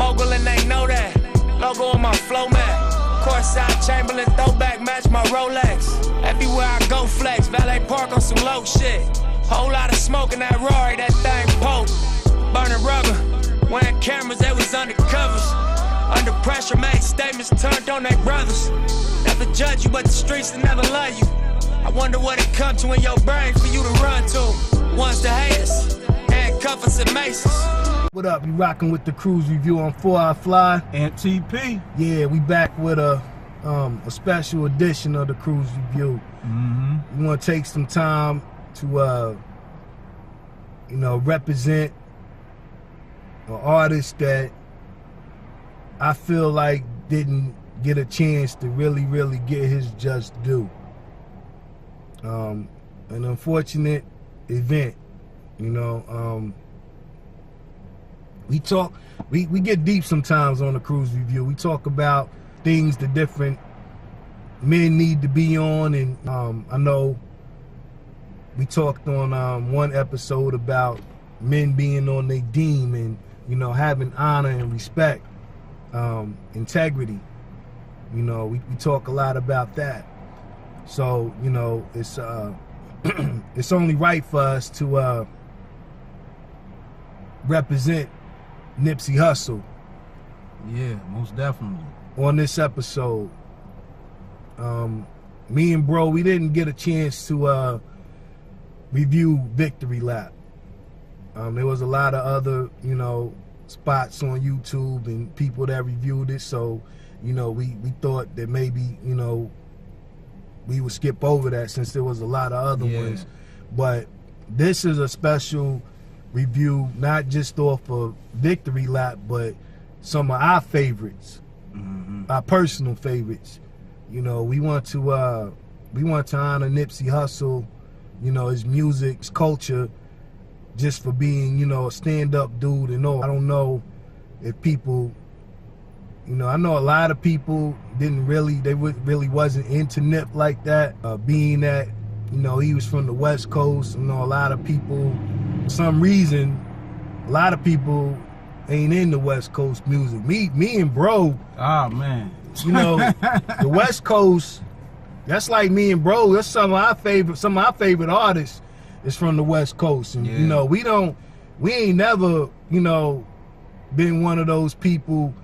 Mogul and they know that. Logo on my flow mat. Courtside Chamberlain throwback match my Rolex. Everywhere I go flex, valet park on some low shit. Whole lot of smoke in that Rory, that thing poke. Burning rubber, wearing cameras, they was undercovers. Under pressure, made statements, turned on their brothers. Never judge you, but the streets will never love you. I wonder what it come to in your brain for you to run to. One's the haters, handcuff us and maces. What up? You rocking with the KRUZE review on 4 Hour Fly and TP. Yeah, we back with a special edition of the KRUZE review. We want to take some time to represent an artist that I feel like didn't get a chance to really get his just due. An unfortunate event, we get deep sometimes on the KRUZE review. We talk about things that different men need to be on, and I know we talked on one episode about men being on their deem and having honor and respect, integrity. We talk a lot about that. So it's it's only right for us to represent Nipsey Hussle. Yeah, most definitely. On this episode, me and bro, we didn't get a chance to review Victory Lap. There was a lot of other, spots on YouTube and people that reviewed it, so we thought that maybe we would skip over that since there was a lot of other ones. But this is a special review, not just off of Victory Lap, but some of our favorites, our personal favorites. We want to honor Nipsey Hussle, his music, his culture, just for being, a stand-up dude and all. I don't know if people, I know a lot of people really wasn't into Nip like that, being that, he was from the West Coast. A lot of people, for some reason, a lot of people ain't into West Coast music. Me and bro. Oh, man. The West Coast, that's like me and bro. That's some of our favorite artists is from the West Coast. And, we ain't never, been one of those people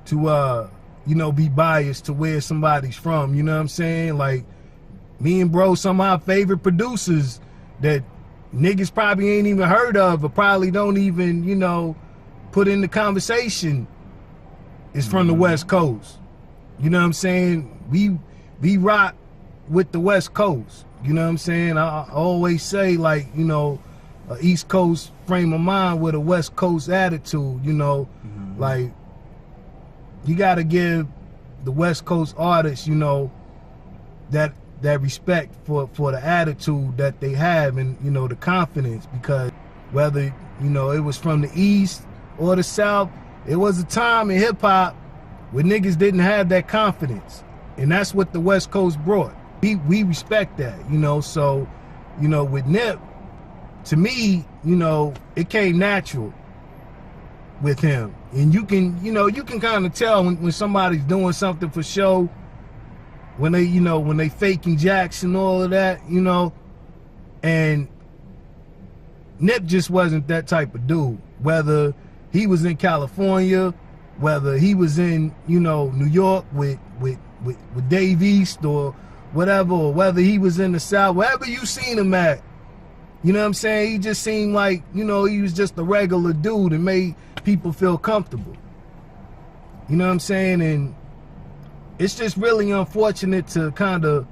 to, be biased to where somebody's from. You know what I'm saying? Like, me and bro, some of our favorite producers that niggas probably ain't even heard of or probably don't even, put in the conversation is from the West Coast. You know what I'm saying? We rock with the West Coast. You know what I'm saying? I always say, like, a East Coast frame of mind with a West Coast attitude, like, you gotta give the West Coast artists, that respect for the attitude that they have and, the confidence, because whether, it was from the East or the South, it was a time in hip-hop where niggas didn't have that confidence. And that's what the West Coast brought. We respect that, so, with Nip, to me, it came natural with him. And you can kind of tell when somebody's doing something for show, when they faking jacks and all of that, and Nip just wasn't that type of dude. Whether he was in California, whether he was in, New York with Dave East or whatever, or whether he was in the South, wherever you seen him at, you know what I'm saying? He just seemed like, he was just a regular dude and made people feel comfortable. You know what I'm saying? And it's just really unfortunate to kind of,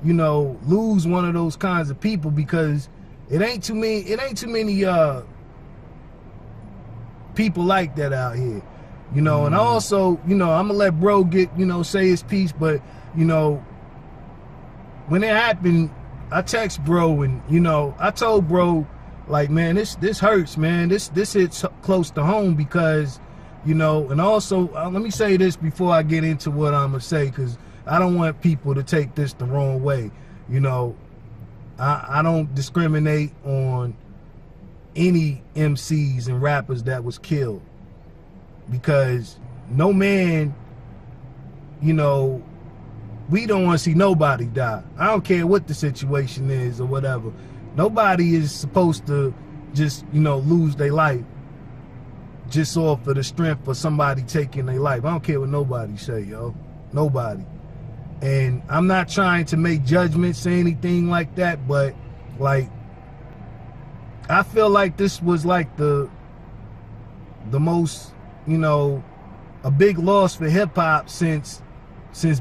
lose one of those kinds of people, because it ain't too many people like that out here. And I also, I'm gonna let bro get, say his piece, but, when it happened, I text bro and, I told bro, like, man, this hurts, man. This hits close to home because, and also, let me say this before I get into what I'm gonna say, because I don't want people to take this the wrong way. I don't discriminate on any MCs and rappers that was killed. because no man, you know, we don't want to see nobody die. I don't care what the situation is or whatever. Nobody is supposed to just, you know, lose their life just off of the strength of somebody taking their life. I don't care what nobody say, yo. Nobody. And I'm not trying to make judgments or anything like that, but like, I feel like this was like the most, you know, a big loss for hip hop since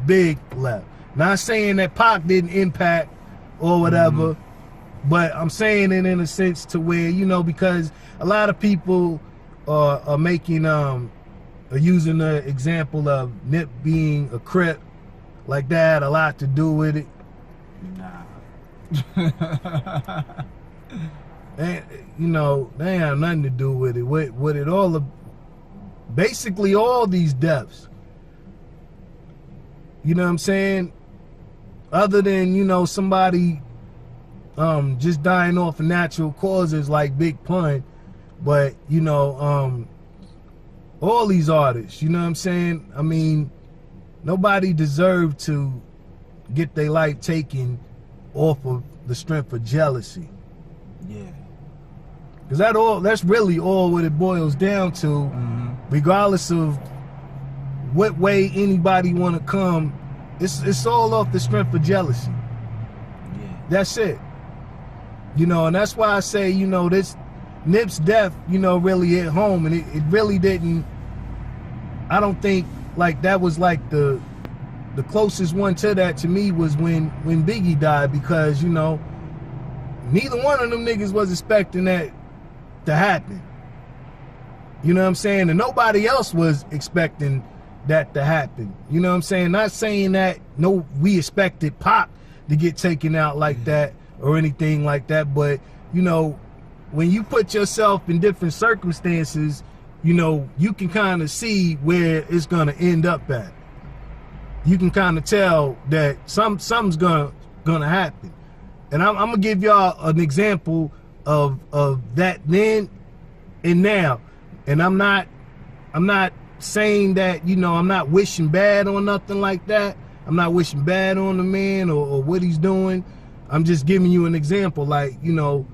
Big left. Not saying that Pac didn't impact or whatever, but I'm saying it in a sense to where, you know, because a lot of people are making are using the example of Nip being a Crip, like that had a lot to do with it. Nah. And, you know, they ain't have nothing to do with it. With it all, basically all these deaths, you know what I'm saying? Other than, you know, somebody just dying off of natural causes like Big Pun, but, you know, all these artists, you know what I'm saying? I mean, nobody deserved to get their life taken off of the strength of jealousy. Yeah. Because that's really all what it boils down to, regardless of what way anybody want to come. It's all off the strength of jealousy. Yeah. That's it. You know, and that's why I say, you know, this Nip's death, you know, really hit home, and it really didn't. I don't think like that was like the closest one to that to me was when Biggie died, because, you know, neither one of them niggas was expecting that to happen. You know what I'm saying? And nobody else was expecting that to happen. You know what I'm saying? Not saying that we expected Pac to get taken out like that or anything like that, but, you know, when you put yourself in different circumstances, you know, you can kind of see where it's gonna end up at. You can kind of tell that something's gonna happen. And I'm gonna give y'all an example of that then and now. And I'm not saying that, you know, I'm not wishing bad on nothing like that. I'm not wishing bad on the man or what he's doing. I'm just giving you an example. Like, you know,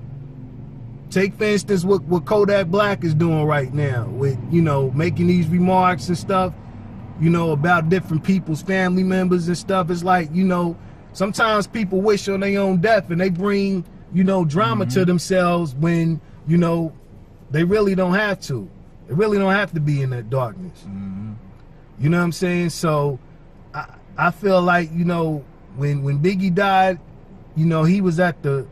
take for instance what Kodak Black is doing right now with, you know, making these remarks and stuff, you know, about different people's family members and stuff. It's like, you know, sometimes people wish on their own death and they bring, you know, drama to themselves when, you know, they really don't have to. They really don't have to be in that darkness. You know what I'm saying? So I feel like, you know, when Biggie died, you know, he was at the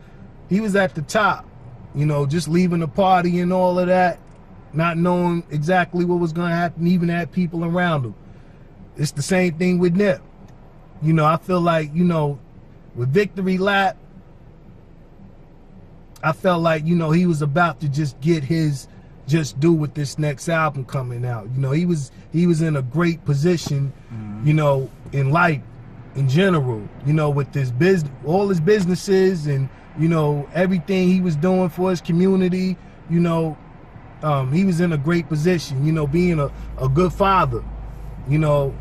top, you know, just leaving the party and all of that, not knowing exactly what was gonna happen, even had people around him. It's the same thing with Nip. You know, I feel like, you know, with Victory Lap, I felt like, you know, he was about to just get his just do with this next album coming out. You know, he was in a great position, you know, in life in general, you know, with this business, all his businesses and, you know, everything he was doing for his community, you know, he was in a great position, you know, being a good father, you know.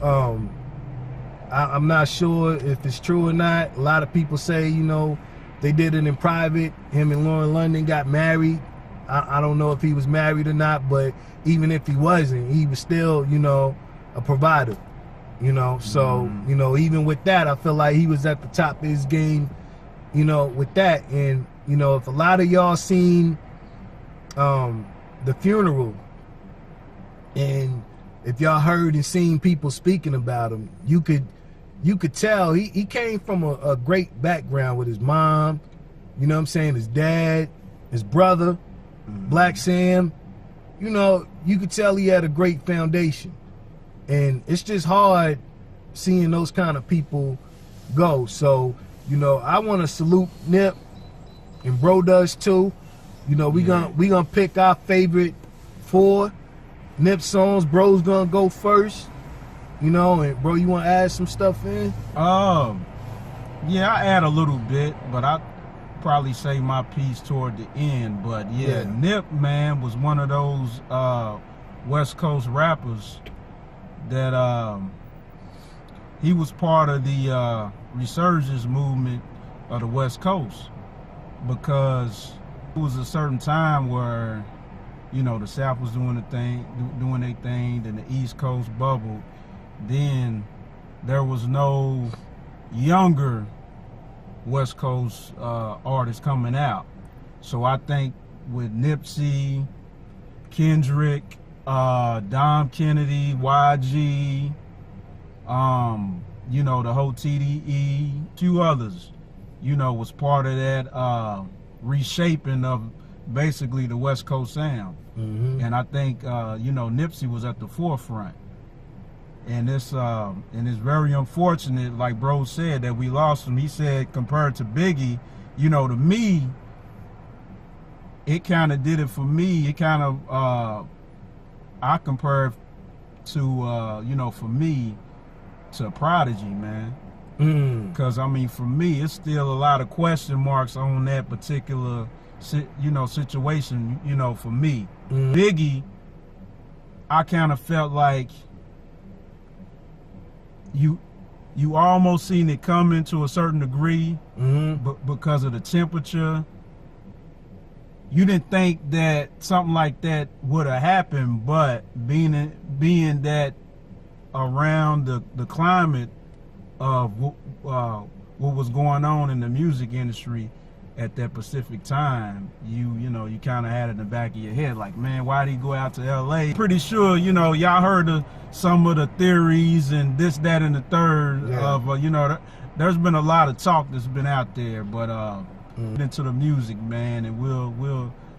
I'm not sure if it's true or not. A lot of people say, you know, they did it in private. Him and Lauren London got married. I don't know if he was married or not, but even if he wasn't, he was still, you know, a provider, you know. So, you know, even with that, I feel like he was at the top of his game, you know, with that. And, you know, if a lot of y'all seen the funeral, and if y'all heard and seen people speaking about him, you could tell he came from a great background with his mom, you know what I'm saying, his dad, his brother, Black Sam. You know, you could tell he had a great foundation. And it's just hard seeing those kind of people go. So, you know, I want to salute Nip, and Bro does too. You know, we gonna pick our favorite 4 Nip songs. Bro's gonna go first. You know, and bro, you want to add some stuff in? Yeah, I add a little bit, but I probably say my piece toward the end. But yeah, Nip, man, was one of those West Coast rappers that he was part of the resurgence movement of the West Coast, because it was a certain time where, you know, the South was doing their thing, then the East Coast bubbled. Then there was no younger West Coast artists coming out. So I think with Nipsey, Kendrick, Dom Kennedy, YG, you know, the whole TDE, few others, you know, was part of that reshaping of basically the West Coast sound. And I think, you know, Nipsey was at the forefront. And it's very unfortunate, like bro said, that we lost him. He said compared to Biggie, you know, to me, it kind of did it for me. It kind of, I compare it to, you know, for me, to Prodigy, man. Because, I mean, for me, it's still a lot of question marks on that particular, you know, situation, you know, for me. Biggie, I kind of felt like you almost seen it coming to a certain degree, but because of the temperature, you didn't think that something like that would have happened. But being that around the climate of what was going on in the music industry at that specific time, you know, you kind of had it in the back of your head, like, man, why did he go out to LA? Pretty sure, you know, y'all heard some of the theories and this, that, and the third of, you know, there's been a lot of talk that's been out there, but into the music, man, and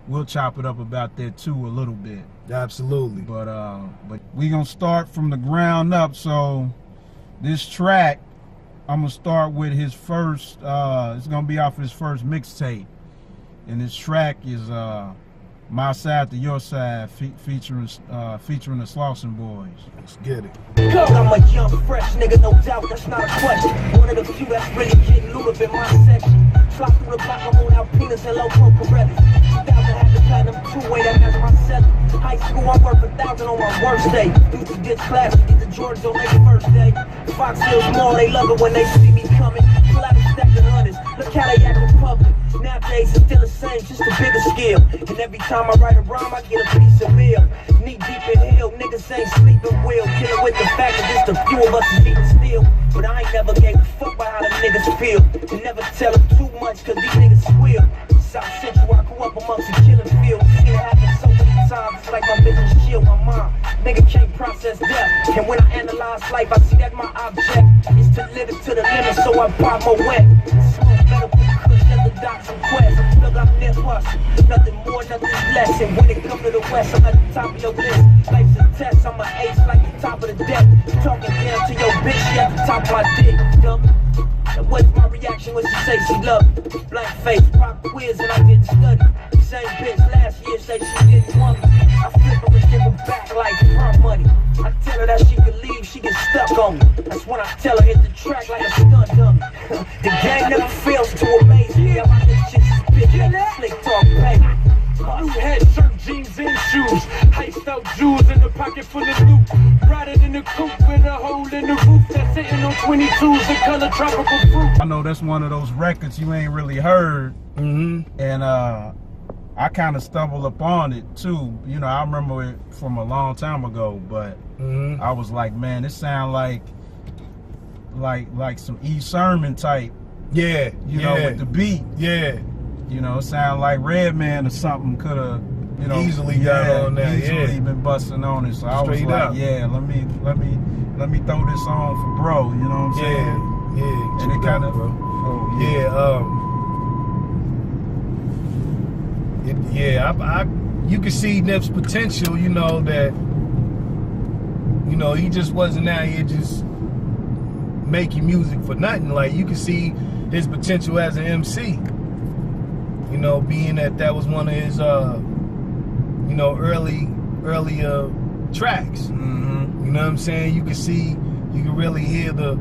we'll chop it up about that too a little bit. Absolutely. But we gonna start from the ground up. So this track, I'm gonna start with his first, it's gonna be off his first mixtape. And this track is My Side to Your Side, featuring the Slauson Boys. Let's get it. I'm a young, fresh nigga, no doubt, that's not a question. One of the few that's really getting loot up in my section. Slide through the block, I'm on Alpinas and Loco Corelli. 2000 had the platinum two-way, that match my seven. High school, I'm worth 1,000 on my worst day. Used to ditch classes, get the Jordans on their first day. Fox Hill small, they love it when they see me coming. Pull out a stack of hundreds, look how they act in public. Nowadays it's still the same, just a bigger scale. And every time I write a rhyme, I get a piece of meal. Knee deep in hell, niggas ain't sleeping well. Killing with the fact that just a few of us is eating still. But I ain't never gave a fuck about how the niggas feel. And never tell them too much, cause these niggas squeal. South Central, I grew up amongst the killing field. Seen it happen so many times, it's like my business shield, my mind. Nigga can't process death. And when I analyze life, I see that my object is to live it to the limit, so I buy more wet. Smoke medical kush at the docks and quest. Look, I'm Nip Hussle, nothing more, nothing less. And when it comes to the West, I'm at the top of your list. Life's a test, I'm an ace like the top of the deck. Talking down to your bitch, she at the top of my dick, dummy. And what's my reaction when she say she love me? Blank face, pop quiz and I didn't study. Same bitch last year say she didn't want me. I flip her and give her back like her money. I tell her that she can leave, she gets stuck on me. That's when I tell her hit the track like a stunt dummy. The game never fails to amaze me. I'm out this shit spit like slick talk pay. New head, shirt, jeans, and shoes. Iced out jewels in the pocket full of loot. Riding in the coupe with a hole in the roof that's sitting on 22s, the color tropical fruit. I know that's one of those records you ain't really heard. And I kind of stumbled upon it too. You know, I remember it from a long time ago, but I was like, man, this sound like some E. Sermon type. Yeah. You know, with the beat. Yeah. You know, it sound like Redman or something could have, you know, easily got on that. Easily been busting on it. So I was like, yeah, let me throw this on for bro. You know what I'm saying? Yeah. And it kind of, you can see Nip's potential. You know that. You know, he just wasn't out here just making music for nothing. Like, you can see his potential as an MC. You know, being that was one of his, you know, earlier tracks. You know what I'm saying? You can really hear the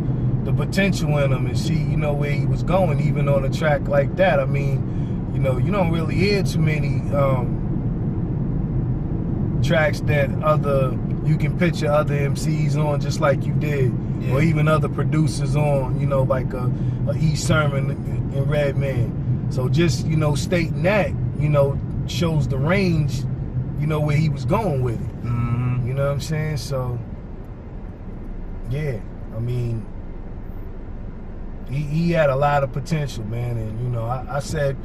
potential in him and see, you know, where he was going, even on a track like that. I mean, you know, you don't really hear too many tracks that you can picture other MCs on, just like you did, or even other producers on, you know, like a E. Sermon and Redman. So just, you know, stating that, you know, shows the range, you know, where he was going with it. You know what I'm saying? So yeah, I mean, he had a lot of potential, man. And you know, I said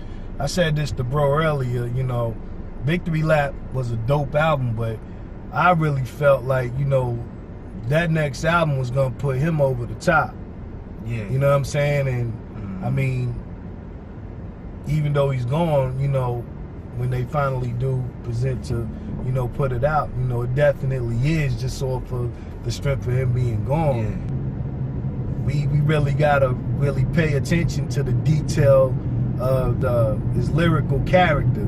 this to bro earlier, you know, Victory Lap was a dope album, but I really felt like, you know, that next album was gonna put him over the top. Yeah. You know what I'm saying? And I mean, even though he's gone, you know, when they finally do present to, you know, put it out, you know, it definitely is just off of the strength of him being gone. Yeah. We really gotta really pay attention to the detail of his lyrical character.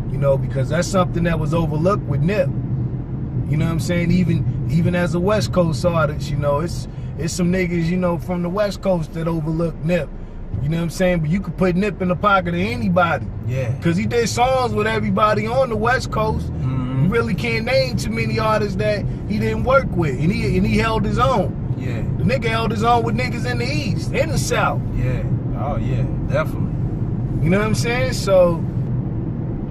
You know, because that's something that was overlooked with Nip. You know what I'm saying? Even as a West Coast artist, you know, it's some niggas, you know, from the West Coast that overlook Nip. You know what I'm saying? But you could put Nip in the pocket of anybody. Yeah. Because he did songs with everybody on the West Coast. You really can't name too many artists that he didn't work with. And he held his own. Yeah. The nigga held his own with niggas in the East and the South. Yeah. Oh, yeah. Definitely. You know what I'm saying? So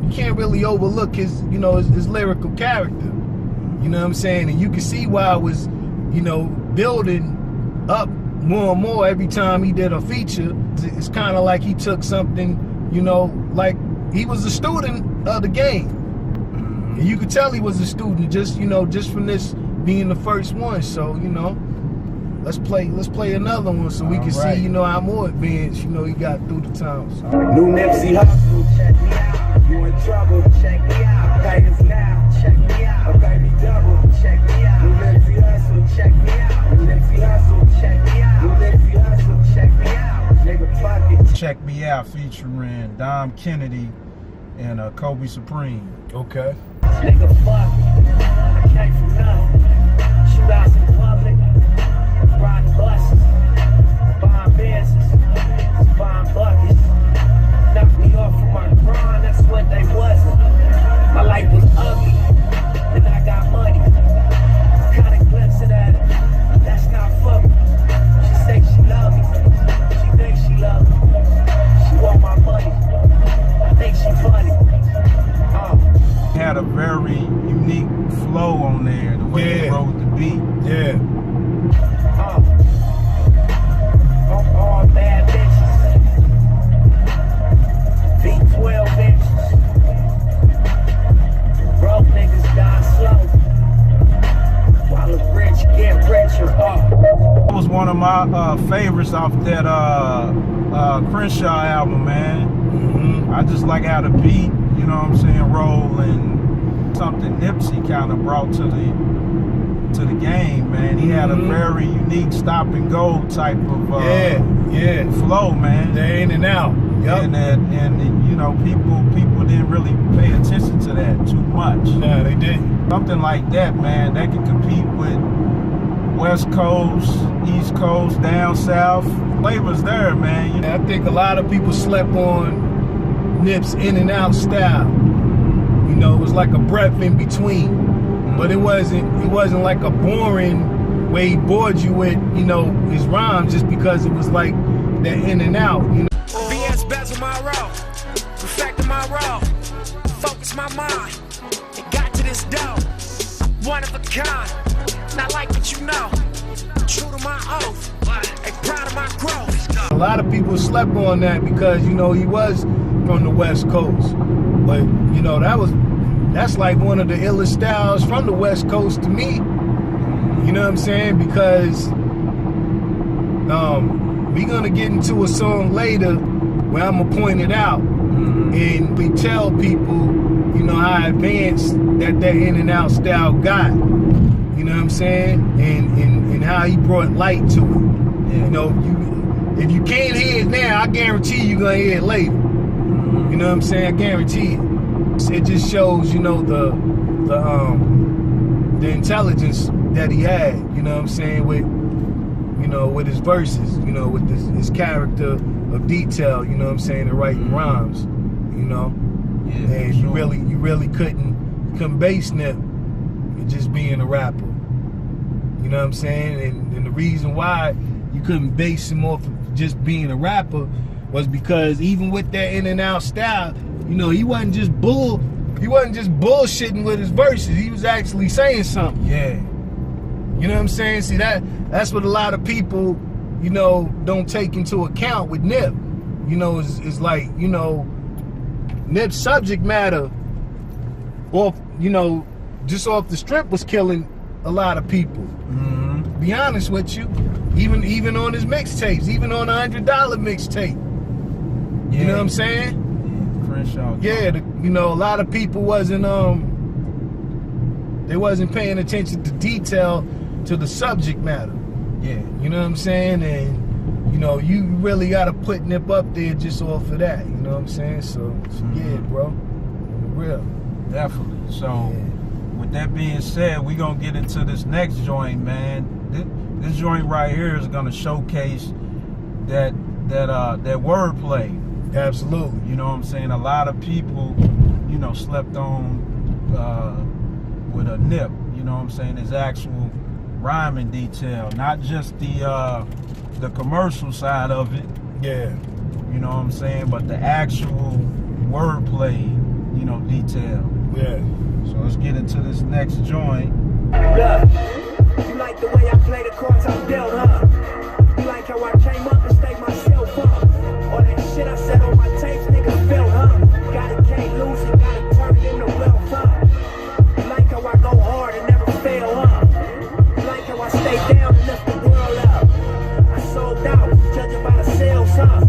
you can't really overlook his, you know, his lyrical character. You know what I'm saying? And you can see why it was, you know, building up more and more every time he did a feature. It's kind of like he took something, you know, like he was a student of the game. And you could tell he was a student just, you know, just from this being the first one. So, you know, let's play another one so we can see, you know, how more advanced, you know, he got through the times. New Nipsey Hussle, check me out. You in trouble, check me out. Haters now, check me out. A baby double, check me out. New Nipsey Hussle, check me out. New Nipsey Hussle, check me out. New Nipsey Hussle, check me out. Nigga, fuck it. Check Me Out featuring Dom Kennedy and Kobe Supreme. Okay. Nigga, fuck it. I came from nothing. Shootouts in public. Riding buses. Buying Benzes. Buying buckets. Knocked me off from my grind, that's what they wasn't. My life was ugly, and I got money. Caught a glimpse of that, that's not for me. She say she love me, she thinks she love me. She want my money, I think she funny. Had a very unique flow on there, the way he wrote the beat. Yeah. All bad bitches. V12 bitches. Broke niggas die slow. While the rich get richer. That was one of my favorites off that Crenshaw album, man. I just like how the beat, you know what I'm saying, roll, and something Nipsey kind of brought to the game, man. He had a very unique stop and go type of flow, man. The in and out. Yep. And you know, people didn't really pay attention to that too much. Yeah, they didn't. Something like that, man, that can compete with West Coast, East Coast, down South. Flavors there, man. You know? I think a lot of people slept on Nip's in and out style. You know, it was like a breath in between. But it wasn't like a boring way he bored you with, you know, his rhymes, just because it was like that in and out, you know. VS bezel my row, perfected my row, focus my mind, it got to this dough, one of a kind, not like what you know, true to my oath, ain't proud of my growth. A lot of people slept on that because, you know, he was from the West Coast, but, you know, that's like one of the illest styles from the West Coast to me. You know what I'm saying? Because we're gonna get into a song later where I'm gonna point it out and we tell people, you know, how advanced that in and out style got. You know what I'm saying? And how he brought light to it. You know, if you can't hear it now, I guarantee you're gonna hear it later. You know what I'm saying? I guarantee it. It just shows, you know, the intelligence that he had, you know what I'm saying, with, you know, with his verses, you know, with his character of detail, you know what I'm saying, and writing rhymes, you know. Yeah, and you really couldn't couldn't base Nip just being a rapper. You know what I'm saying? And the reason why you couldn't base him off of just being a rapper was because even with that in and out style, you know, he wasn't just bullshitting with his verses. He was actually saying something. Yeah. You know what I'm saying? See, that's what a lot of people, you know, don't take into account with Nip. You know, it's like, you know, Nip's subject matter off, you know, just off the strip was killing a lot of people. Mm-hmm. To be honest with you, even on his mixtapes, even on a $100 mixtape. Yeah. You know what I'm saying? Crenshaw. Yeah, you know, a lot of people wasn't paying attention to detail to the subject matter. Yeah. You know what I'm saying? And you know, you really gotta put Nip up there just off of that. You know what I'm saying? So yeah, bro, real. Definitely. So. Yeah. With that being said, we gonna get into this next joint, man. This joint right here is gonna showcase that wordplay. Absolutely. You know what I'm saying? A lot of people, you know, slept on with a Nip. You know what I'm saying? His actual rhyming detail, not just the commercial side of it. Yeah. You know what I'm saying? But the actual wordplay, you know, detail. Yeah. So let's get into this next joint. Look, you like the way I play the cards I'm dealt, huh? You like how I came up and stayed myself, huh? All that shit I said on my tapes, niggas felt, huh? Got it, can't lose it, gotta turn it into wealth, huh? You like how I go hard and never fail, huh? You like how I stay down and lift the world up? I sold out, judging by the sales, huh?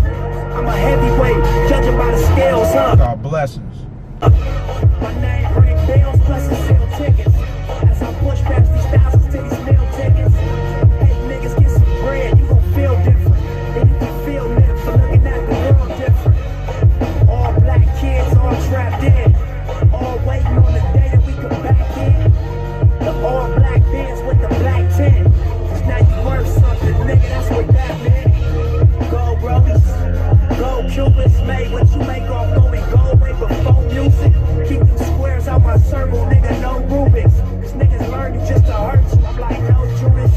I'm a heavyweight, judging by the scales, huh? Called Blessings. My name bring bills plus the sale tickets. As I push past these thousands to these meal tickets. Hey niggas, get some bread, you gon' feel different. And you can feel Nip for looking at the world different. All black kids, all trapped in. All waiting on the day that we come back in. The all black bands with the black tin. Cause now you worth something, nigga, that's what that meant. Gold rollies, gold Cubans, made what you make off going gold way before music. Keep them squares out my circle, nigga, no Rubik's. Cause niggas learn you just to hurt you, I'm like no Judas.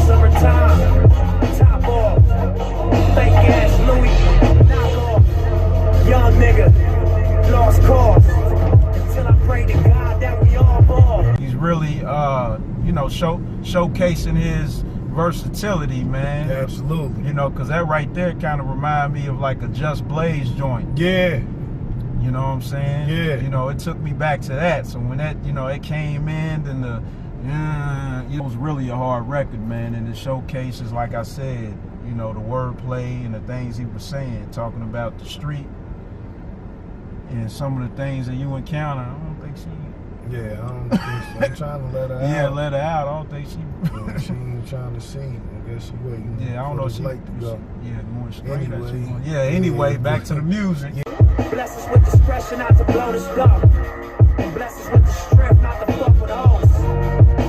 Summertime, top off, fake ass Louis, knock off. Young nigga, lost cause. Until I pray to God that we all ball. He's really, you know, showcasing his versatility, man. Absolutely. You know, because that right there kind of remind me of like a Just Blaze joint. Yeah. You know what I'm saying? Yeah. You know, it took me back to that. So when that, you know, it came in, then it was really a hard record, man. And it showcases, like I said, you know, the wordplay and the things he was saying, talking about the street and some of the things that you encounter. I don't think she... Yeah, I don't think so. I'm trying to let her out. Yeah, let her out. I don't think she... Yeah, she ain't trying to see. I guess she waiting. Yeah, I don't know if she... like to go. Yeah, going straight. Anyway. Anyway, back to the music. Yeah. Bless us with discretion not to blow the stuff. And bless us with the strength not to fuck with hoes.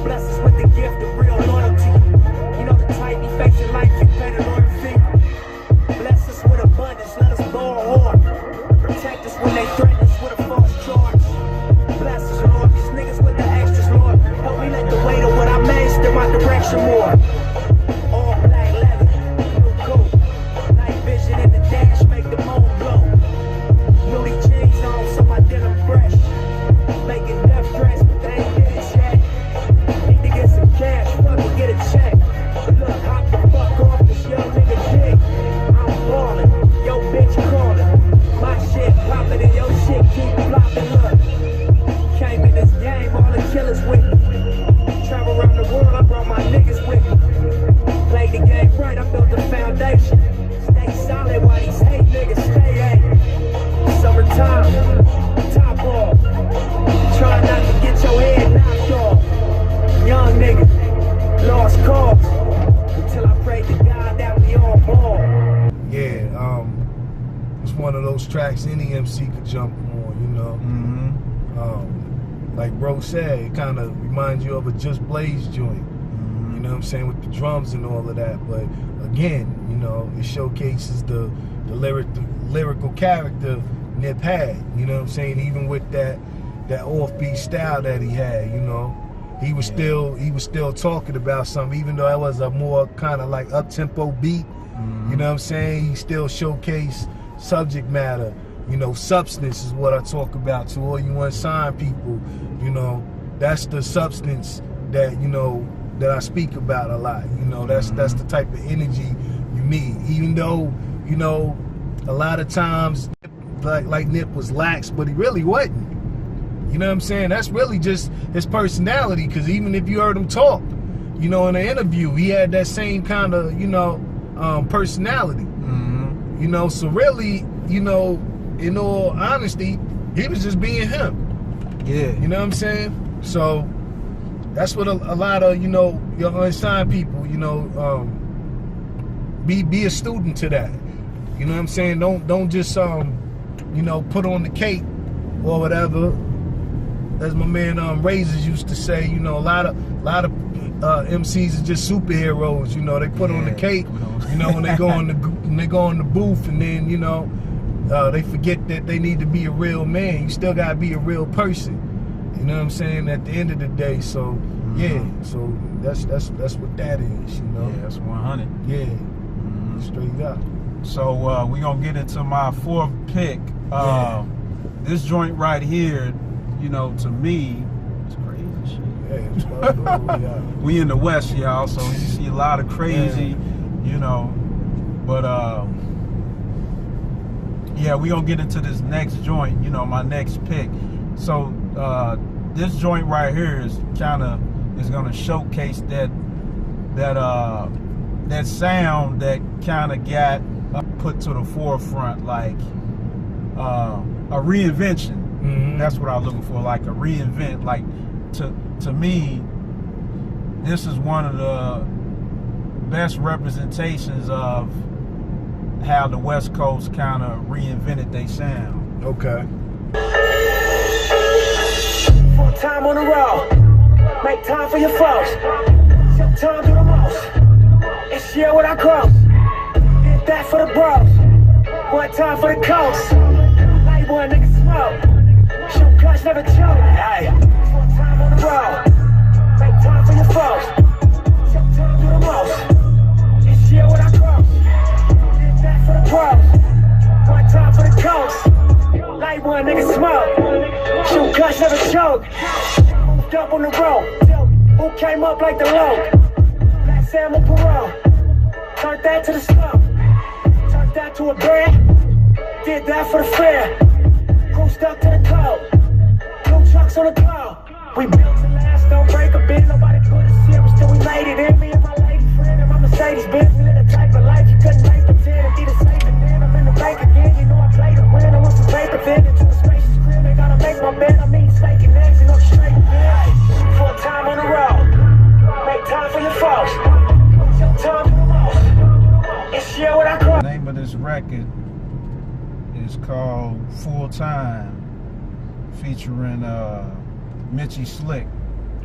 Bless us with the gift of real loyalty. You know the type you facing like you pay the lawyer fee. Bless us with abundance, let us blow a horn. Protect us when they threaten us with a false charge. Bless us, Lord, these niggas with the extras, Lord. Help me let the weight of what I made steer my direction more. All black leather, blue coat. Night vision in the dash, make the moon glow. Louis jeans on, so my denim fresh. Making death threats, but they ain't get it yet. Need to get some cash, fuck and get a check. But look, hop the fuck off this young nigga dick. I'm ballin', yo bitch callin'. My shit poppin' and your shit keep floppin'. Look, came in this game, all the killers with me. Travel around the world, I brought my niggas with me. Played the game right, I built the foundation. Stay solid while these hate niggas stay hating. Summertime, top off. Try not to get your head knocked off. Young nigga, lost cause. Until I pray to God that we all ball. Yeah, it's one of those tracks any MC could jump on, you know. Like bro said, it kind of reminds you of a Just Blaze joint. You know what I'm saying, with the drums and all of that. But again, you know, it showcases the lyrical character Nip had. You know what I'm saying, even with that that offbeat style that he had, you know. He was still talking about something, even though it was a more kind of like up-tempo beat. You know what I'm saying? He still showcased subject matter. You know, substance is what I talk about to all you unsigned people. You know, that's the substance that, you know, that I speak about a lot. You know, that's the type of energy you need. Even though, you know, a lot of times like Nip was lax, but he really wasn't. You know what I'm saying? That's really just his personality, because even if you heard him talk, you know, in an interview, he had that same kind of, you know, personality. You know, so really, you know, in all honesty, he was just being him. Yeah. You know what I'm saying? So that's what a lot of, you know, your unsigned people, you know, be a student to that. You know what I'm saying? Don't just you know, put on the cape or whatever. As my man Razors used to say, you know, a lot of MCs are just superheroes. You know, they put on the cape. You know, when they go on the booth, and then, you know, they forget that they need to be a real man. You still gotta be a real person. You know what I'm saying? At the end of the day, so yeah, so that's what that is. You know? Yeah, that's 100. Yeah, straight up. So we gonna get into my fourth pick. This joint right here, you know, to me, it's crazy shit. Yeah, we in the West, y'all, so you see a lot of crazy, you know. But yeah, we gonna get into this next joint, you know, my next pick. So this joint right here is gonna showcase that sound that kind of got put to the forefront, like a reinvention. That's what I'm looking for, like a reinvent. Like to me, this is one of the best representations of how the West Coast kind of reinvented their sound. Okay. Full time on the road, make time for your foes. Sometimes do the most. It's year what I cross. Did that for the bros. One time for the coast. Like one nigga smoke. Shoot clutch, never choke. Hey. Full time on the road, make time for your foes. Sometimes do the most. It's year what I cross. Did that for the bros. One time for the coast. Like one nigga smoke. Shoot clutch, never choke. Moved up on the road. Who came up like the low? Black Sam parole. Turned that to the slow. Turned that to a brand. Did that for the fair. Crew stuck to the code. Blue trucks on the cloud. We built to last, don't break a bit. Nobody put us here, but still we made it in. Me and my lady friend and my Mercedes Benz. We live the type of life you couldn't make pretend. And be the safe and then I'm in the bank again. You know I play to win. I want some paper then into a spacious crib. They gotta make my bed. I mean steak and eggs and I'm straight again. Full time on the road. Make time for your foes. Time for the most. It's year what I call. The name of this record is called Full Time, featuring Mitchie Slick.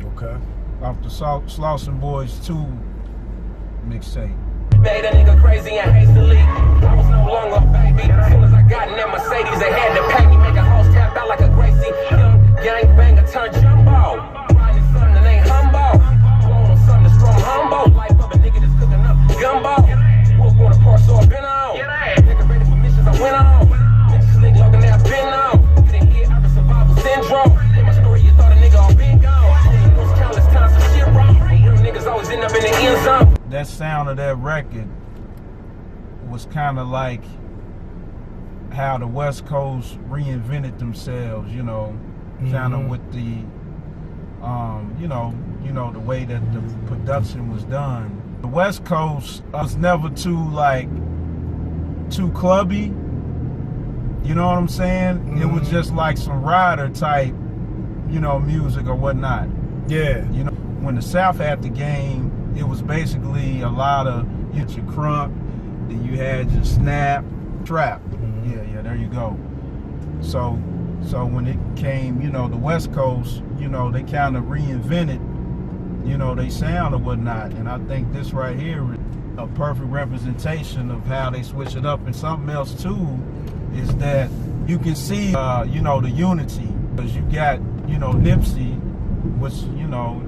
Okay. Off the Slauson Boys 2 mixtape. Made a nigga crazy and hastily. I was no longer a baby. As soon as I got in that Mercedes, they had to pay me. Make a house tap out like a Gracie. Young gang banger turned jumbo. Riding something that ain't humble. Blowing on something that's strong humble. Life of a nigga that's cooking up gumbo. Wolf on a course or been on. Nigga ready for missions I went on. Nigga slick logging that been on. You didn't hear I survival syndrome. In my story you thought a nigga all been gone. Those countless times some shit wrong. Them niggas always end up in the end zone. That sound of that record was kind of like how the West Coast reinvented themselves, you know, kind of with the, you know, the way that the production was done. The West Coast was never too clubby, you know what I'm saying? It was just like some rider type, you know, music or whatnot. Yeah. You know, when the South had the game, it was basically a lot of hit your crunk, then you had your snap, trap. Yeah, there you go. So when it came, you know, the West Coast, you know, they kind of reinvented, you know, they sound or whatnot. And I think this right here is a perfect representation of how they switch it up. And something else too is that you can see, you know, the unity, because you got you know, Nipsey, which, you know,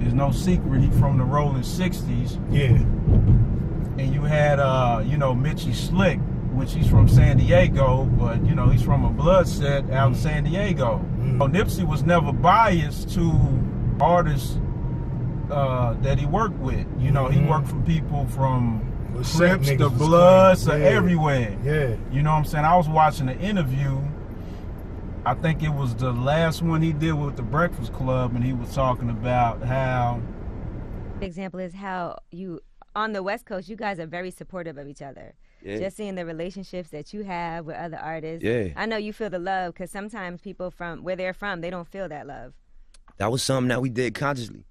is no secret, he from the rolling 60s. Yeah. And you had, you know, Mitchie Slick, which he's from San Diego, but, you know, he's from a blood set out in San Diego. So Nipsey was never biased to artists that he worked with. You know, he worked for people from Crips to Bloods to everywhere. Yeah. You know what I'm saying? I was watching an interview. I think it was the last one he did with the Breakfast Club, and he was talking about how... The example is how you, on the West Coast, you guys are very supportive of each other. Yeah. Just seeing the relationships that you have with other artists. Yeah. I know you feel the love, because sometimes people from where they're from, they don't feel that love. That was something that we did consciously.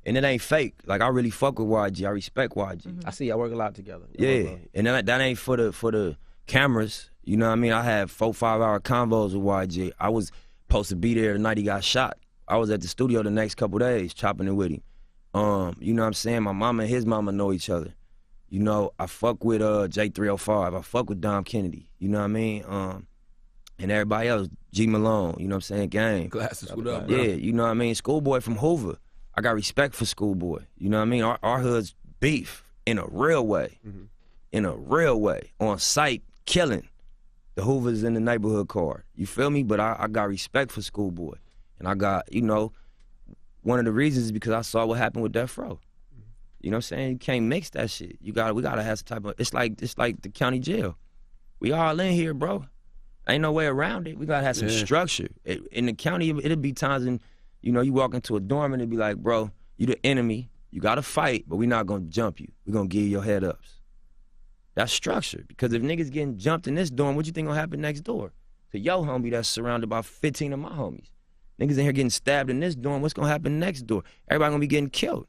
And it ain't fake. Like, I really fuck with YG. I respect YG. I see y'all work a lot together. Yeah. And that ain't for the cameras. You know what I mean? I had 4-5 hour convos with YG. I was supposed to be there the night he got shot. I was at the studio the next couple days chopping it with him. You know what I'm saying? My mama and his mama know each other. You know, I fuck with J305. I fuck with Dom Kennedy. You know what I mean? And everybody else, G Malone, you know what I'm saying? Gang. Glasses, what up, bro? Yeah, you know what I mean? Schoolboy from Hoover. I got respect for Schoolboy. You know what I mean? Our hood's beef in a real way. In a real way. On site, killing. The Hoovers in the neighborhood card. You feel me? But I got respect for Schoolboy. And I got, you know, one of the reasons is because I saw what happened with Death Row. You know what I'm saying? You can't mix that shit. We gotta have some type of, it's like the county jail. We all in here, bro. Ain't no way around it. We gotta have some structure. In the county, it'll be times in, you know, you walk into a dorm and it'll be like, bro, you the enemy. You gotta fight, but we're not gonna jump you. We're gonna give you your head ups. That's structure. Because if niggas getting jumped in this dorm, what you think gonna happen next door? To your homie that's surrounded by 15 of my homies. Niggas in here getting stabbed in this dorm, what's gonna happen next door? Everybody gonna be getting killed.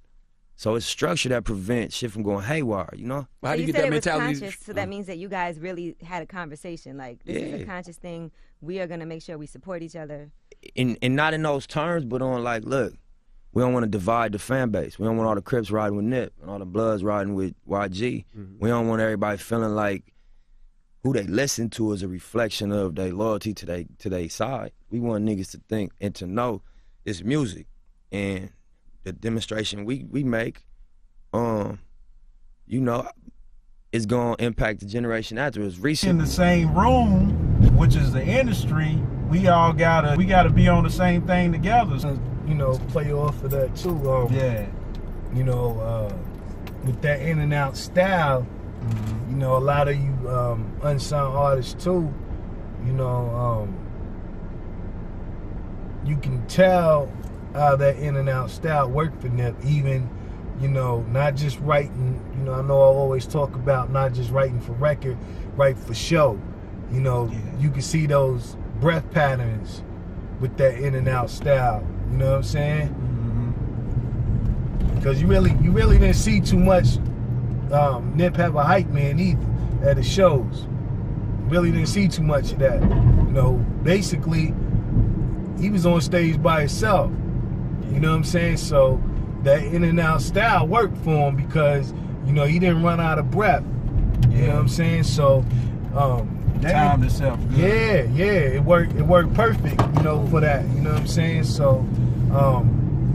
So it's structure that prevents shit from going haywire, you know? Well, how do you get that mentality? Conscious, so that means that you guys really had a conversation. Like, this is a conscious thing. We are gonna make sure we support each other. And not in those terms, but on like, look, we don't want to divide the fan base. We don't want all the Crips riding with Nip and all the Bloods riding with YG. We don't want everybody feeling like who they listen to is a reflection of their loyalty to their side. We want niggas to think and to know it's music. And the demonstration we make, you know, it's gonna impact the generation after us. Recent in the same room, which is the industry, we gotta be on the same thing together. You know, play off of that too. You know, with that in and out style, you know, a lot of you unsigned artists too, you know, you can tell how that in and out style worked for Nip. Even, you know, not just writing, you know, I know I always talk about not just writing for record, write for show. You know, you can see those breath patterns with that in and out style. You know what I'm saying? Because you really didn't see too much Nip have a hype man either at the shows. Really didn't see too much of that. You know, basically, he was on stage by himself. You know what I'm saying? So that in and out style worked for him because, you know, he didn't run out of breath. You know what I'm saying? So timed itself good. Yeah, it worked perfect, you know, for that. You know what I'm saying? So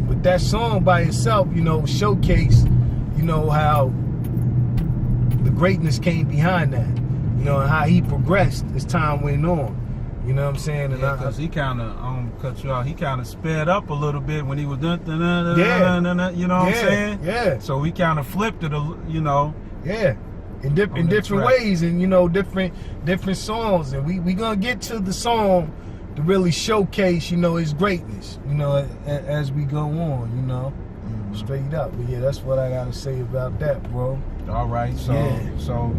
with that song by itself, you know, showcase, you know, how the greatness came behind that. You know, and how he progressed as time went on. You know what I'm saying? And because he kind of, cut you off, he kind of sped up a little bit when he was done, you know what I'm saying? Yeah. So we kind of flipped it, you know. Yeah. In different ways, and, you know, different songs. And we gonna get to the song to really showcase, you know, his greatness, you know, as we go on, you know. Straight up. But yeah, that's what I gotta say about that, bro. All right, so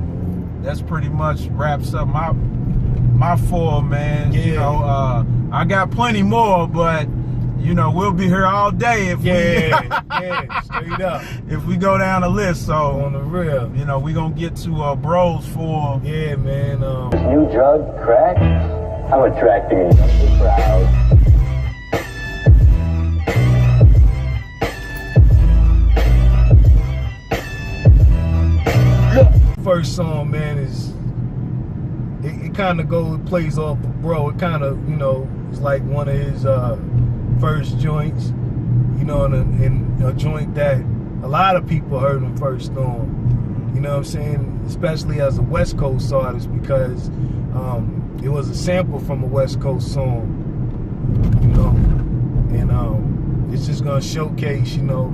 that's pretty much wraps up my four, man. You know, I got plenty more, but you know, we'll be here all day if straight up. If we go down the list. So on the real, you know, we gonna get to Bros for man. New drug, crack. I'm attracting a younger crowd. First song, man, is it kind of plays off of Bro. It kind of, you know, it's like one of his first joints, you know, and a joint that a lot of people heard him first on. You know what I'm saying? Especially as a West Coast artist, because it was a sample from a West Coast song, you know, and it's just gonna showcase, you know,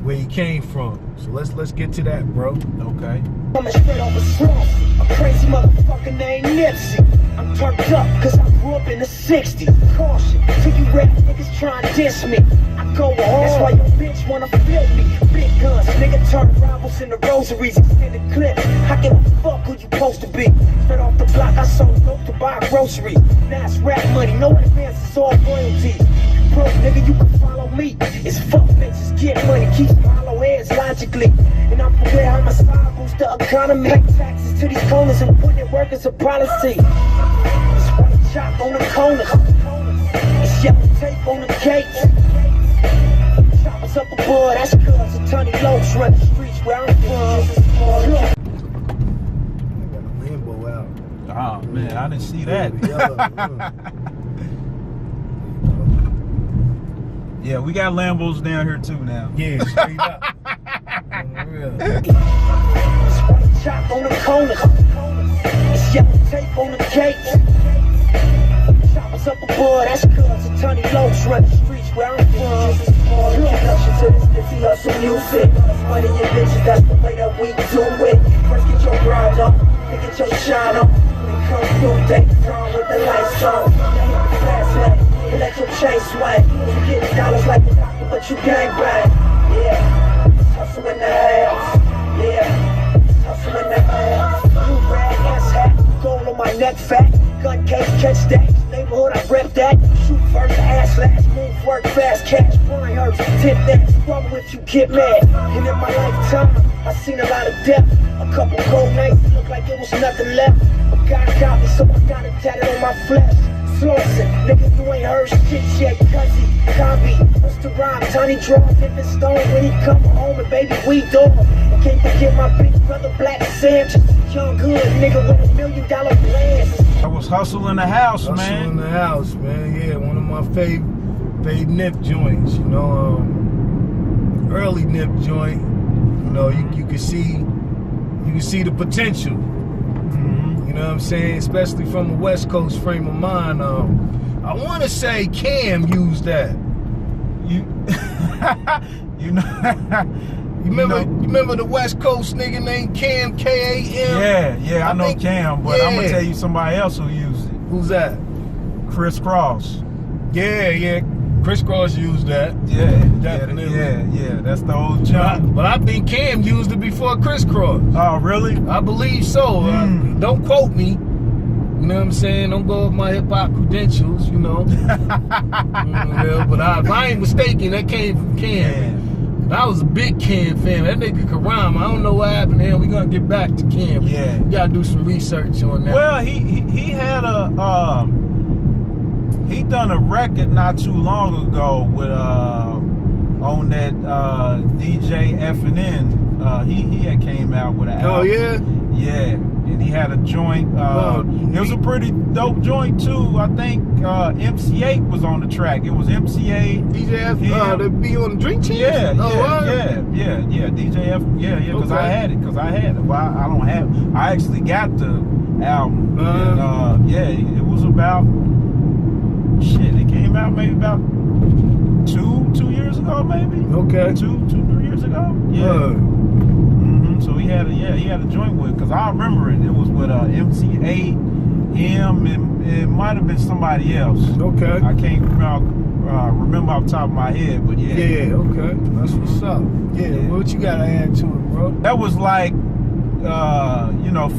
where he came from. So let's get to that, bro. Okay. Coming straight off a slump, a crazy motherfucker named Nipsey. I'm turned up cause I grew up in the 60s. Caution, till you rap niggas try and diss me. I go on, that's why your bitch wanna feel me. Big guns, nigga turn rivals into rosaries. Extended clip, I give a fuck who you supposed to be. Straight off the block, I sold dope to buy groceries. Now it's rap money, no advances, all royalties. Bro, nigga, you can follow me. It's fuck bitches, get money, keep hollow heads logically. And I'm aware how my side boosts the economy. Pay taxes to these corners and put in work as a policy. It's white chalk on the corners. It's yellow tape on the gates. Choppers up above, that's cuz a Tony Lowe's run the streets where I'm from. I got a rainbow out. Oh man, I didn't see that. Yeah, we got Lambos down here too now. Yeah, straight up. Real. It's white chalk on the corners. It's yellow tape on the gates. Choppers up above, that's cuz a Tony Lowe's run the streets where I'm from. Introduction to this Nipsey Hussle music. Money and bitches, that's the way that we do it. First get your grind up, then get your shine up. Then come through, they come with the lights on. Now hit the fast lane. Let your chain swing. You getting dollars like the doctor, but you gang bang. Yeah, hustle in the house. Yeah, hustle in the house. Blue rag ass hat, gold on my neck fat. Gun case, catch stacks. Neighborhood, I rep that. Shoot first, ass last. Move, work fast, cash. Brian Hurst, tip that. Struggle if you get mad. And in my lifetime, I seen a lot of death. A couple cold nights, looked like it was nothing left. But God got me, so I got it tatted on my flesh. Slauson, nigga, you ain't heard shit yet, cuzzy, copy. What's the rhyme? Tiny draw, Pippin Stone when he come home and baby we dog. And can't forget my big brother Black Sam, just a young good nigga with $1 million plans. That was Hustle in the House, Hustle man. in the House, man. Yeah, one of my favorite Nip joints. You know, early Nip joint. You know, you can see the potential. You know what I'm saying? Especially from a West Coast frame of mind. I want to say Cam used that. You know. You remember the West Coast nigga named Cam, K-A-M? Yeah, I know Cam, but I'm gonna tell you somebody else who used it. Who's that? Chris Cross. Yeah. Chris Cross used that. Yeah, definitely. Yeah, that's the old jump. But I think Cam used it before Chris Cross. Oh, really? I believe so. Don't quote me. You know what I'm saying? Don't go with my hip hop credentials, you know. But if I ain't mistaken, that came from Cam. I was a big Cam fan. That nigga could rhyme. I don't know what happened to him. We gonna get back to Cam. Yeah. We gotta do some research on that. Well, he had he done a record not too long ago with on that DJ FNN. He had came out with an album. Oh yeah? Yeah. And he had a joint. It was a pretty dope joint too. I think MC8 was on the track. It was MC8. DJ F. They be on the Drink Champs? Yeah. DJ F. Yeah. Because Okay. I had it. Well, I don't have. I actually got the album. And, it was about. Shit, it came out maybe about two years ago, maybe. Okay. 3 years ago. Yeah. So he had a joint with, because I remember it. It was with MC8, him, and it might have been somebody else. Okay. I can't remember off the top of my head, but yeah. Yeah, okay. That's what's up. Yeah, what you gotta add to it, bro? That was like,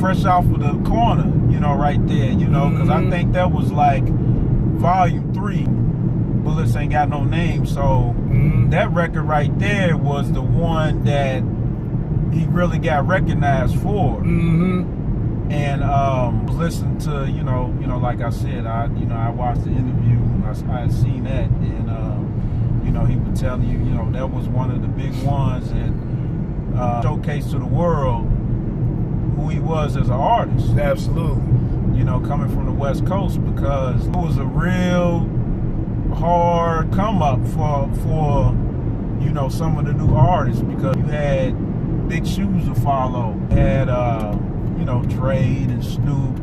fresh off of the corner, right there, because I think that was like volume 3. Bullets Ain't Got No Name. So that record right there was the one that he really got recognized for. And listened to, like I said, I watched the interview. I had seen that, and he was telling you, that was one of the big ones and showcased to the world who he was as an artist. Absolutely. Coming from the West Coast, because it was a real hard come up for you know, some of the new artists, because you had big shoes to follow. You had you know, Trade and Snoop.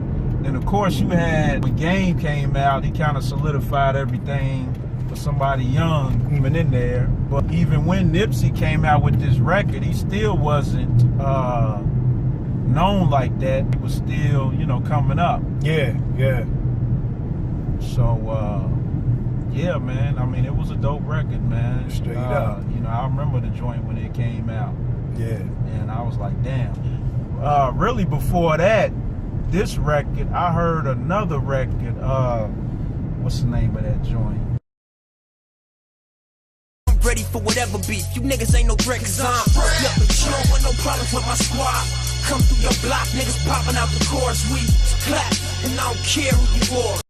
And of course you had, when Game came out, he kind of solidified everything for somebody young even in there. But even when Nipsey came out with this record, he still wasn't known like that. He was still, you know, coming up. Yeah. So yeah, man, I mean, it was a dope record, man. Straight up. You know, I remember the joint when it came out. Yeah. And I was like, damn. Really before that, this record, I heard another record. What's the name of that joint? I'm ready for whatever beef. You niggas ain't no threat, cause I'm up, but you don't want no problems with my squad. Come through your block, niggas popping out the chorus. We clap, and I don't care who you are.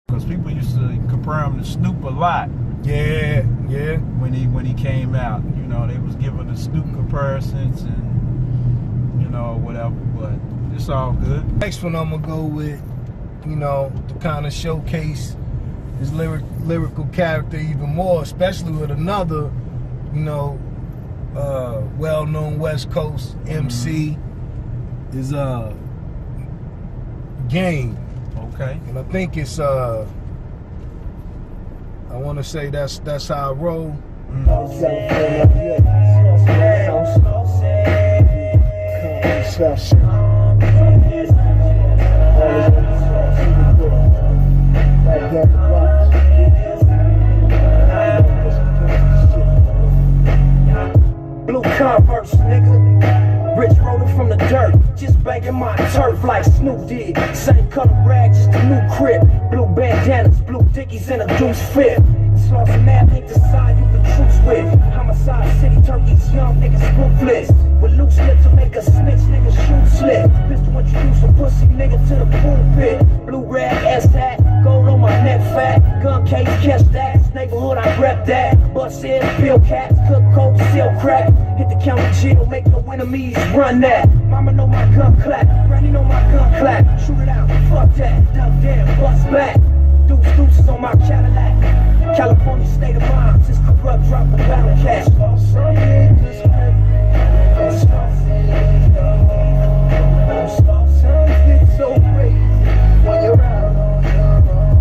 Because people used to compare him to Snoop a lot. Yeah. When he came out, you know, they was giving the Snoop comparisons and, you know, whatever, but it's all good. Next one I'm gonna go with, you know, to kind of showcase his lyrical character even more, especially with another, you know, well-known West Coast MC, is Game. Okay. And I think it's I want to say that's how I roll. Blue Converse, nigga. Rich rolling from the dirt, just banging my turf like Snoop did. Same color rag, just a new crib. Blue bandanas, blue dickies, and a deuce fit. Sloss and Mav ain't the side you can truce with. Homicide City, Turkey's young niggas ruthless. With loose lips to make a snitch, nigga shoe slip. Pistol introduce a pussy nigga to the pulpit. Blue rag, S-hat, gold on my neck fat. Gun case, catch that. Neighborhood, I rep that. Bust heads, bill caps, cook coke, seal crack. Hit the county jail, make no enemies, run that. Mama know my gun clap, Granny know my gun clap. Shoot it out, fuck that, duck down, bust back. Deuces on my Cadillac. California state of mind, just corrupt, drop the battle cash. So great when you're out on your own.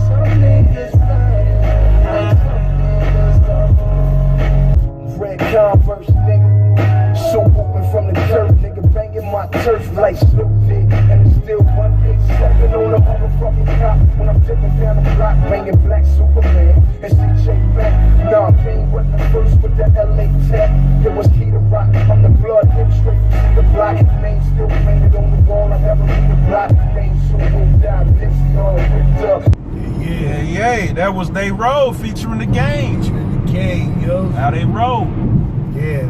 Some niggas red Converse, nigga. So open from the dirt, nigga, banging my turf like Snoop did. And it's still 187 on the motherfucking cop. When I'm dipping down the block, banging Black Superman and CJ Beck. Nah, Kane wasn't the first with the LA Tech. It was Key to Rock. I'm the blood, hit straight from the block. Name still painted on the wall. I never read the block. Name so moved out, Nipsey all ripped up. Yeah, that was They Roll featuring the Game. Yo. How they roll. Yeah,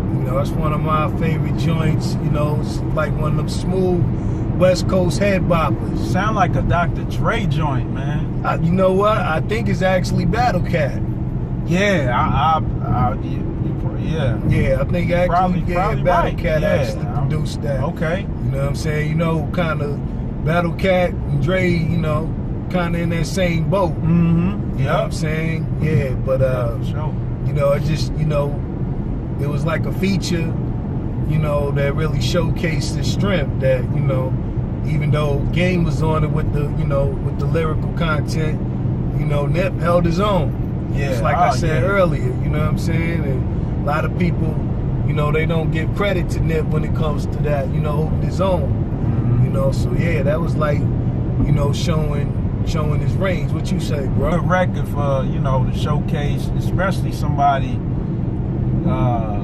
you know, that's one of my favorite joints. You know, it's like one of them smooth West Coast head boppers. Sound like a Dr. Dre joint, man. You know what? I think it's actually Battle Cat. Yeah, I think actually Battle right. Cat actually produced that. Okay. You know what I'm saying? You know, kind of Battle Cat and Dre, you know, kind of in that same boat. Mm-hmm. You know what I'm saying? Yeah, but sure. you know, it just, you know, it was like a feature, you know, that really showcased the strength that, you know, even though Game was on it with the, you know, with the lyrical content, you know, Nip held his own. Yeah. Just like I said earlier, you know what I'm saying? And a lot of people, you know, they don't give credit to Nip when it comes to that, you know, holding his own. Mm-hmm. You know, so yeah, that was like, you know, showing his range. What you say, bro? Good record for, you know, to showcase, especially somebody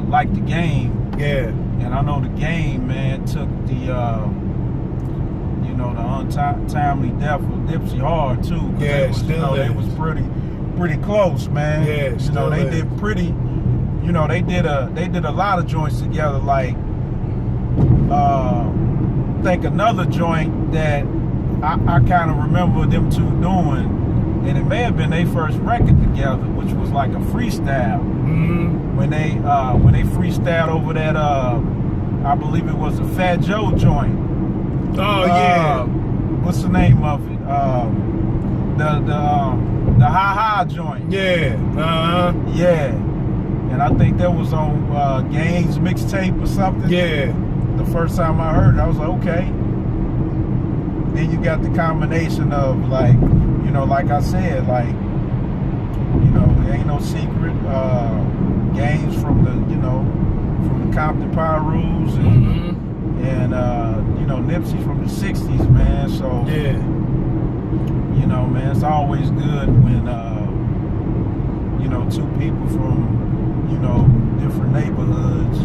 like the Game. Yeah. And I know the Game, man, took the, you know, the untimely death of Nipsey hard too. Yeah, they was, you know, they was pretty close, man. Yeah, you know, they did pretty. You know, they did a lot of joints together. Like, I think another joint that I kind of remember them two doing, and it may have been their first record together, which was like a freestyle. Mm-hmm. When they freestyled over that, I believe it was a Fat Joe joint. Oh yeah. what's the name of it? The ha-ha joint. Yeah. Yeah. And I think that was on Gaines mixtape or something. Yeah. The first time I heard it, I was like, okay. Then you got the combination of like, you know, like I said, like, you know, there ain't no secret. Gaines from the, you know, from the Compton Power Rules and you know, Nipsey from the 60s, man. So yeah, you know, man, it's always good when you know, two people from, you know, different neighborhoods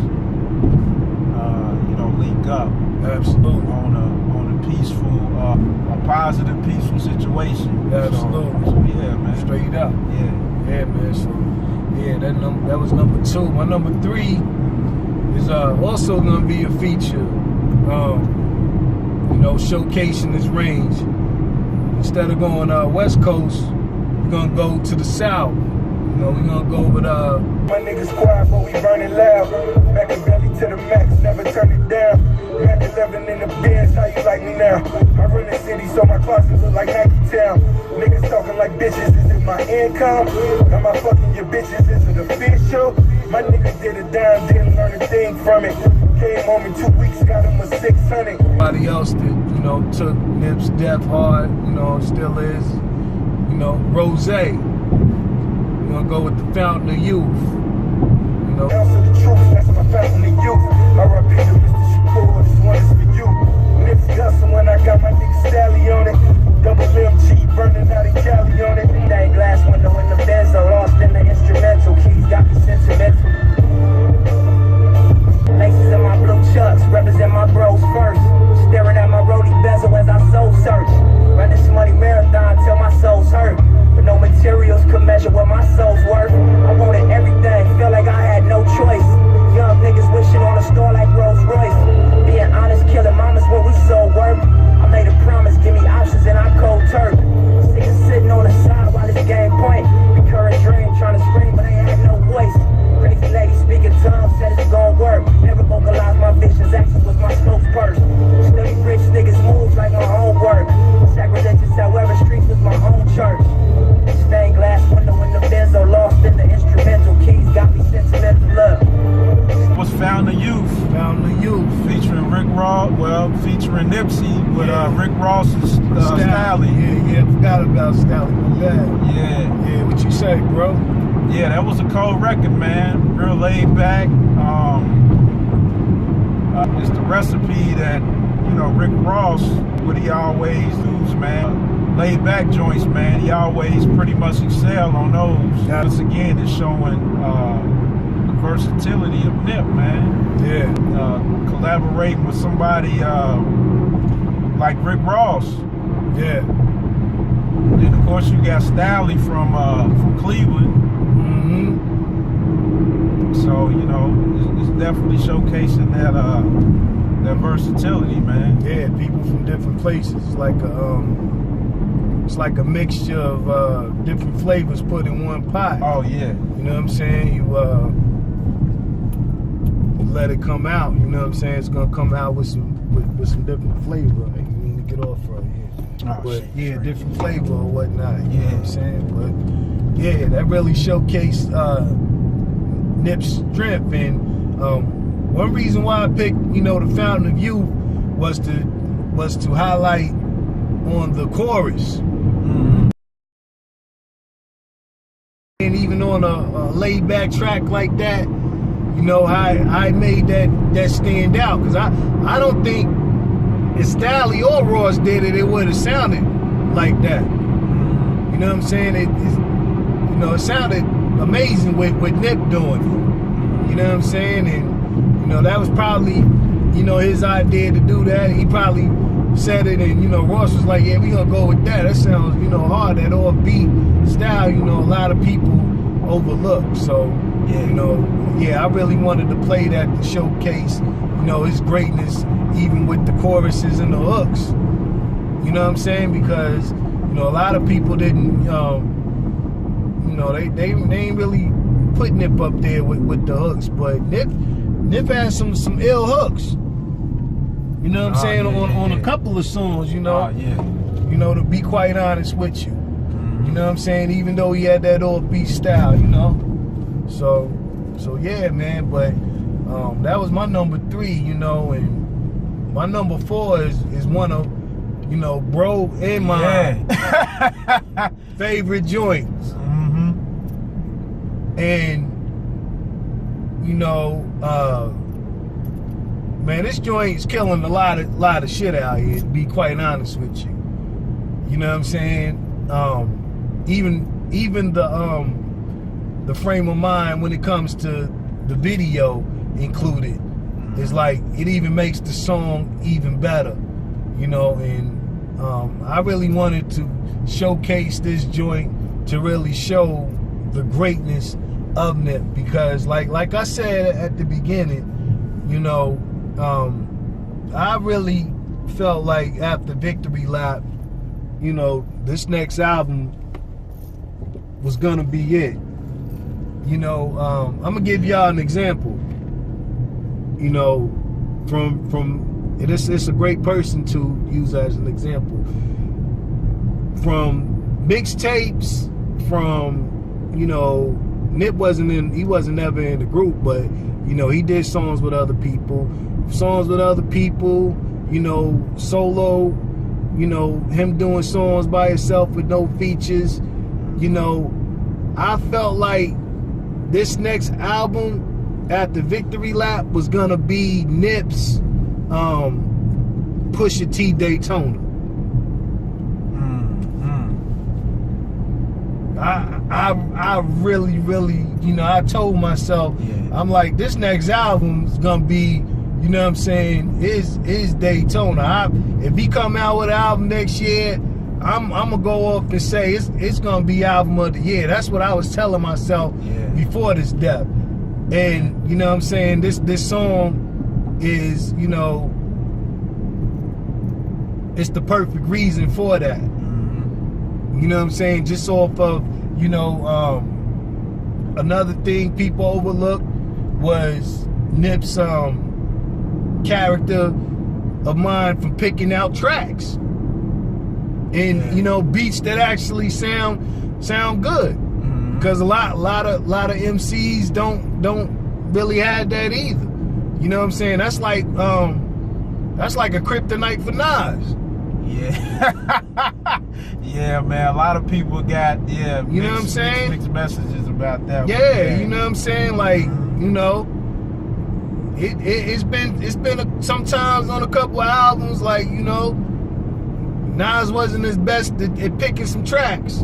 you know, link up. Absolutely. On a peaceful, a positive, peaceful situation. Absolutely. So yeah, man. Straight up. Yeah, man. So yeah, that was number 2. My number 3 is also gonna be a feature. You know, showcasing his range. Instead of going West Coast, we're gonna go to the South. You know, we're gonna go with my niggas quiet, but we burning loud. Back and belly to the max, never turn it down. Back 11 in the Benz, how you like me now? I run the city, so my closet look like Nike Town. Niggas talking like bitches, is it my income? Am I fucking your bitches, is it official? My nigga did a dime, didn't learn a thing from it. Came home in 2 weeks, got him a 600. Somebody else that, you know, took Nip's death hard, you know, still is, you know, Rose. We're gonna go with the Fountain of Youth. You know. Ounce of the truth, that's my Fountain of Youth. R.I.P. to Mr. Shakur, this one is for you. Nipsey Hussle when I got my nigga Sally on it. Double MG burning out in Cali on it. Stained glass window in the Benzo, lost in the instrumental. Keys got me sentimental. Laces in my blue chucks, represent my bros first. Staring at my roadie bezel as I soul search. Run this money marathon till my soul's hurt. But no materials could measure what my soul's worth. I wanted everything, feel like I had no choice. Young niggas wishing on a store like Rolls Royce. Being honest, killing mamas when we sold work. I made a promise, give me options and I cold turk. Sick of sitting on the side while this game point. Recurring dream, trying to scream but I ain't had no voice. Crazy lady speaking tongues, said it's gon' work. Never vocalized my visions, actions was my spokesperson. Study rich niggas moves like my homework. Sacrilegious, however, streets was my own church. Stained glass window in the Benzo, lost in the instrumental. Keys got me sentimental love. What's Fountain of Youth? Fountain of Youth. Featuring Rick Ross, well, featuring Nipsey with Rick Ross's Stally. Yeah, forgot about Stally. Yeah, what you say, bro? Yeah, that was a cold record, man. Real laid back. It's the recipe that, you know, Rick Ross, what he always does, man. Laid back joints, man. He always pretty much excel on those. Once again, it's showing the versatility of Nip, man. Yeah. Collaborating with somebody like Rick Ross. Yeah. Then of course you got Stally from Cleveland. So, you know, it's definitely showcasing that versatility, man. Yeah, people from different places. It's like a mixture of different flavors put in one pot. Oh yeah. You know what I'm saying? You let it come out. You know what I'm saying? It's gonna come out with some different flavor. You need to get off right here. Oh, but shit, yeah, right. different flavor or whatnot. You know what I'm saying? But yeah, that really showcased Nip's strength. And one reason why I picked, you know, the Fountain of Youth was to highlight on the chorus. And even on a laid back track like that, you know, I made that stand out, because I don't think if Stally or Ross did it, it would have sounded like that. You know what I'm saying? It sounded amazing with Nip doing it. You know what I'm saying? And you know, that was probably, you know, his idea to do that. He probably said it, and you know, Ross was like, yeah, we gonna go with that. That sounds, you know, hard. That offbeat style, you know, a lot of people overlook. So, you know, yeah, I really wanted to play that to showcase, you know, his greatness, even with the choruses and the hooks. You know what I'm saying? Because, you know, a lot of people didn't, you know, they ain't really put Nip up there with the hooks, but Nip had some ill hooks. You know what I'm saying? On a couple of songs, you know. You know, to be quite honest with you. You know what I'm saying? Even though he had that offbeat style, you know. So yeah, man. But that was my number 3, you know, and my number 4 is one of, you know, bro and my favorite joints. And you know, man, this joint's killing a lot of shit out here, to be quite honest with you. You know what I'm saying? Even the frame of mind when it comes to the video included is like, it even makes the song even better. You know, and I really wanted to showcase this joint to really show the greatness of Nip, because like I said at the beginning, you know, I really felt like after Victory Lap, you know, this next album was gonna be it. You know, I'm gonna give y'all an example. You know, from it's a great person to use as an example. From mixtapes, from, you know, Nip wasn't never in the group, but, you know, he did songs with other people, you know, solo, you know, him doing songs by himself with no features. You know, I felt like this next album after Victory Lap was gonna be Nip's Pusha T Daytona. I really, you know, I told myself, I'm like, this next album is gonna be, you know what I'm saying, is Daytona. If he come out with an album next year, I'm gonna go off and say it's gonna be album of the year. That's what I was telling myself before this death. And you know what I'm saying, this song is, you know, it's the perfect reason for that. You know what I'm saying? Just off of, you know, another thing people overlooked was Nip's character of mine from picking out tracks and you know, beats that actually sound good, because a lot of MCs don't really have that either. You know what I'm saying? That's like a kryptonite for Nas. Yeah, man. A lot of people got you know what I'm saying? Mixed messages about that. Yeah, you know what I'm saying? Like, you know, it's been sometimes on a couple of albums, like, you know, Nas wasn't his best at picking some tracks.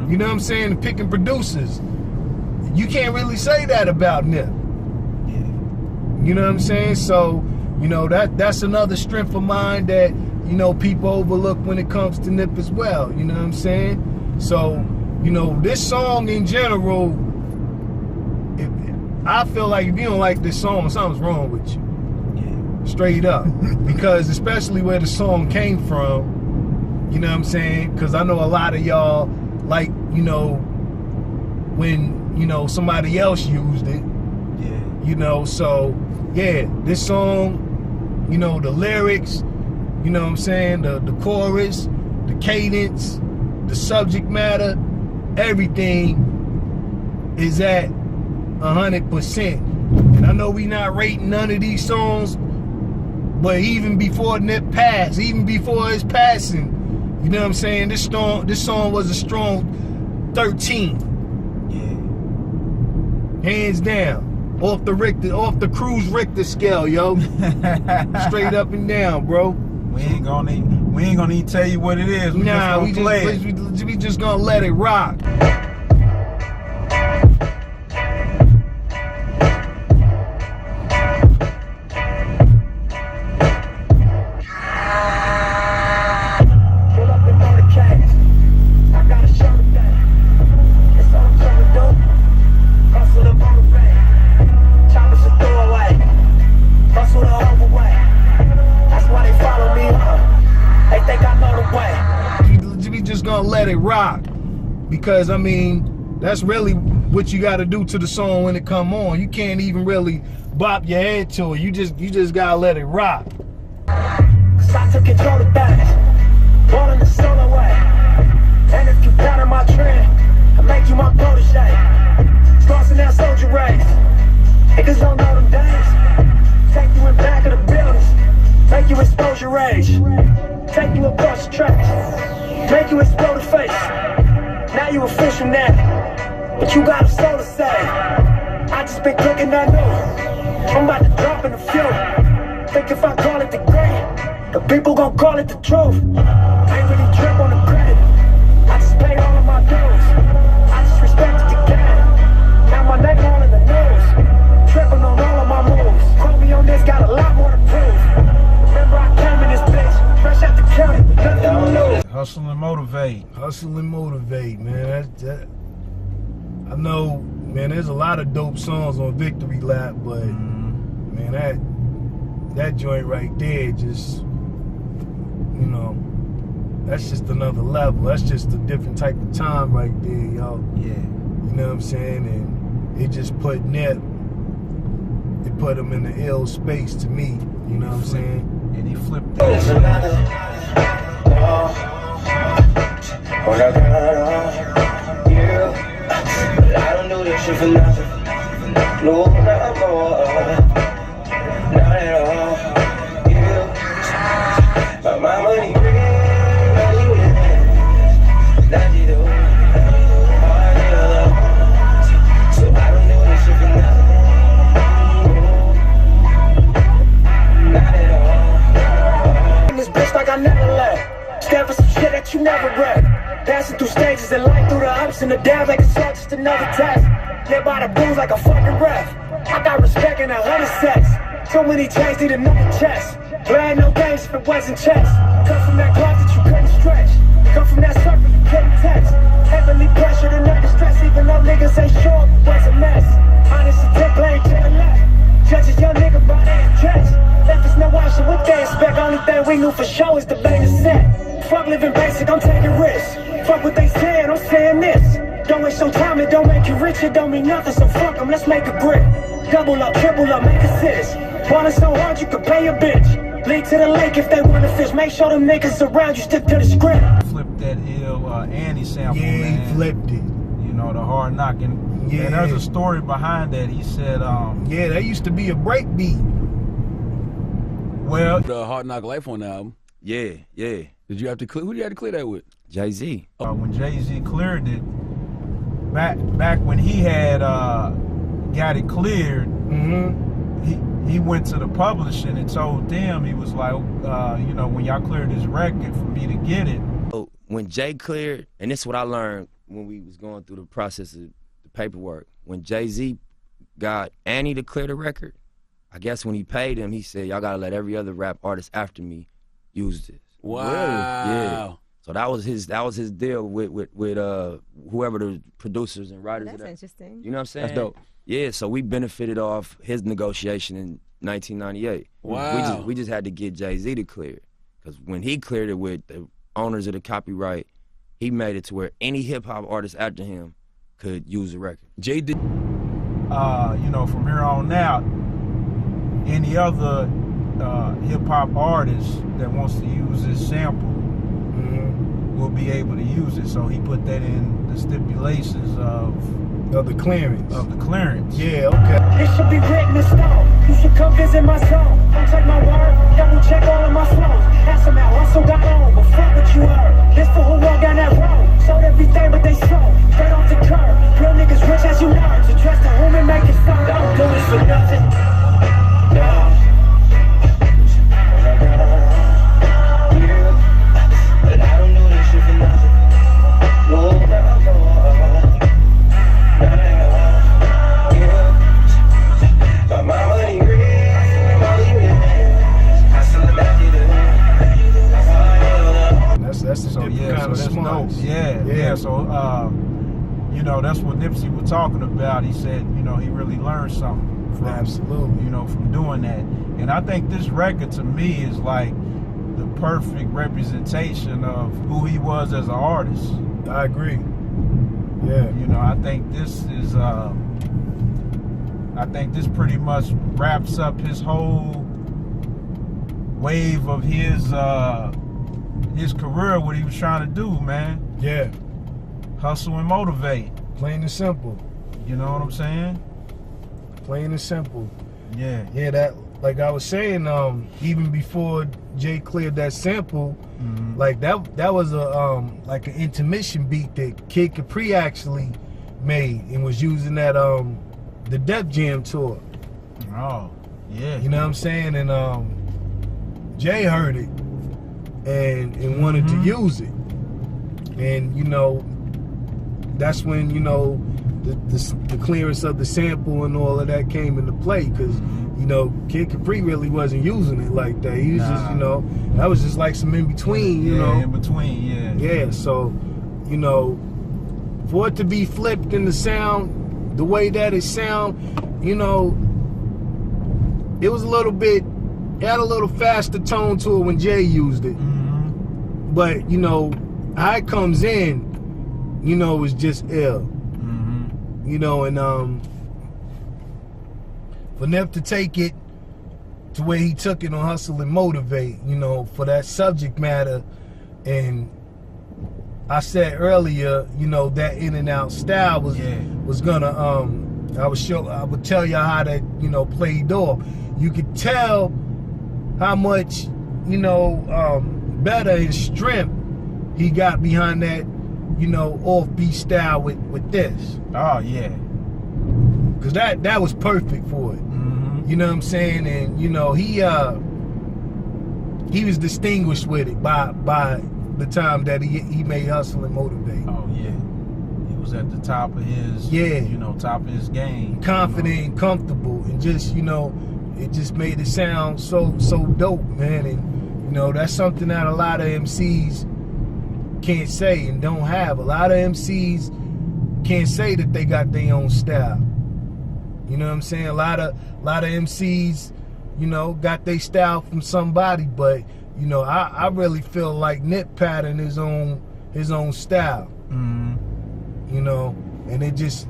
You know what I'm saying? Picking producers. You can't really say that about Nip. You know what I'm saying? So, you know, that's another strength of mine that, you know, people overlook when it comes to Nip as well. You know what I'm saying? So, you know, this song in general, I feel like if you don't like this song, something's wrong with you. Straight up. Because especially where the song came from, you know what I'm saying? Because I know a lot of y'all, like, you know, when, you know, somebody else used it. You know, so, yeah, this song, you know, the lyrics, you know what I'm saying, the chorus, the cadence, the subject matter, everything is at 100%. And I know we not rating none of these songs, but even before Nip passed, even before his passing, you know what I'm saying, this song was a strong 13. Hands down. Off the KRUZE Richter scale, yo. Straight up and down, bro. We ain't gonna even tell you what it is. We just gonna let it rock. Let it rock, because I mean, that's really what you got to do to the song when it come on. You can't even really bop your head to it. You just gotta let it rock. I took control of things, all in the solo way. And if you pattern my trend, I make you my protege. Crossing that soldier race, niggas don't know them days. Take you in back of the buildings, make you expose your rage. Take you across the tracks, make you explode the face. Now you official now, but you got a soul to say. I just been cooking that new, I'm about to drop in the few. Think if I call it the great, the people gon' call it the truth. I ain't really trip on the credit, I just paid all of my dues. I just respected the game, now my name all in the news. Tripping on all of my moves, quote me on this, got a lot more to prove. Remember I came in this bitch, fresh out the county, nothing to lose. Hustle and motivate. Hustle and motivate, man. I know, man, there's a lot of dope songs on Victory Lap, but man, that joint right there just, you know, that's just another level. That's just a different type of time right there, yo. Yeah. You know what I'm saying? And it just put Nip, it put him in the ill space to me. You know what I'm saying? And he flipped that. When I got on you, but I don't do this shit for nothing. No, not more, not at all. You, but my money real, not you do. So I don't do this shit for nothing. Not at all. This bitch like I never left. Stand for some shit that you never read. Passing through stages and life through the ups and the downs like it's all just another test. Live by the booze like a fucking ref. I got respect in 100 sets. So many chains need another chest. Playing no games if it wasn't chess. Come from that closet you couldn't stretch. Come from that circle you couldn't text. Heavily pressured and under stress, even though niggas ain't sure it was a mess. Honest intent playing to the left. Judges young nigga by their address. Left us no option what they expect. Only thing we knew for sure is the bang is set. Fuck living basic, I'm taking risks. Fuck what they saying, I'm saying this. Don't waste your time, it don't make you rich, it don't mean nothing, so fuck them, let's make a grip. Double up, triple up, make assist. Ballin' so hard you could pay a bitch. Lead to the lake if they wanna fish. Make sure them niggas around you stick to the script. Flip that ill Annie sample, yeah, man. He flipped it. You know, the hard knocking. Yeah. And there's a story behind that. He said, yeah, that used to be a break beat. Well, the Hard Knock Life on the album. Yeah. Did you have to clear? Who did you have to clear that with? Jay-Z. When Jay-Z cleared it, back when he had got it cleared, he went to the publishing and told them, he was like, you know, when y'all cleared this record for me to get it. So when Jay cleared, and this is what I learned when we was going through the process of the paperwork, when Jay-Z got Annie to clear the record, I guess when he paid him, he said, y'all gotta let every other rap artist after me use this. Wow. Really? Yeah. So that was his deal with whoever the producers and writers. That's interesting. You know what I'm saying? That's dope. Yeah, so we benefited off his negotiation in 1998. Wow. We just had to get Jay-Z to clear it. Because when he cleared it with the owners of the copyright, he made it to where any hip-hop artist after him could use the record. Jay did. You know, from here on out, any other hip-hop artist that wants to use this sample will be able to use it. So he put that in the stipulations of the clearance. Yeah, okay. It should be written in stone. You should come visit my zone. Don't take my word, double check all of my flows. Ask them out, hustle got on, but fuck what you heard. This for who walk down that road. Sold everything but they sold. Straight off the curb. Real niggas rich as you learn. To trust the home and make it stop. Don't do this for nothing. No. But I don't do this shit for nothing. No, but my money real, that's the so yeah, kind so of that's dope. Yeah. So you know, that's what Nipsey was talking about. He said, you know, he really learned something from, absolutely, you know, from doing that. And I think this record to me is like the perfect representation of who he was as an artist. I agree. Yeah. You know, I think this is pretty much wraps up his whole wave of his career, what he was trying to do, man. Yeah. Hustle and motivate. Plain and simple. You know what I'm saying? Plain and simple. Yeah. Yeah, that, like I was saying, even before Jay cleared that sample, like that was a like an intermission beat that Kid Capri actually made and was using that the Def Jam tour. Oh, yeah. You know what I'm saying? And Jay heard it and wanted to use it. And you know, that's when, you know, the clearance of the sample and all of that came into play, because you know, Kid Capri really wasn't using it like that. He was just, you know, that was just like some in between, you know. In between, yeah. Yeah, so, you know, for it to be flipped in the sound, the way that it sound, you know, it was a little bit, it had a little faster tone to it when Jay used it. But, you know, how it comes in, you know, was just ill. You know, and for Nip to take it to where he took it on Hustle and Motivate, you know, for that subject matter. And I said earlier, you know, that in and out style was gonna I would tell you how that, you know, played off. You could tell how much, you know, better and strength he got behind that, you know, offbeat style with this. Oh yeah. Cause that was perfect for it. You know what I'm saying? And you know, he was distinguished with it by the time that he made Hustle and Motivate. Oh yeah. He was at the top of his you know, top of his game. Confident and comfortable, and just, you know, it just made it sound so dope, man. And you know, that's something that a lot of MCs can't say and don't have. A lot of MCs can't say that they got their own style. You know what I'm saying? A lot of MCs, you know, got their style from somebody, but you know, I really feel like Nip patterned his own style. You know, and it just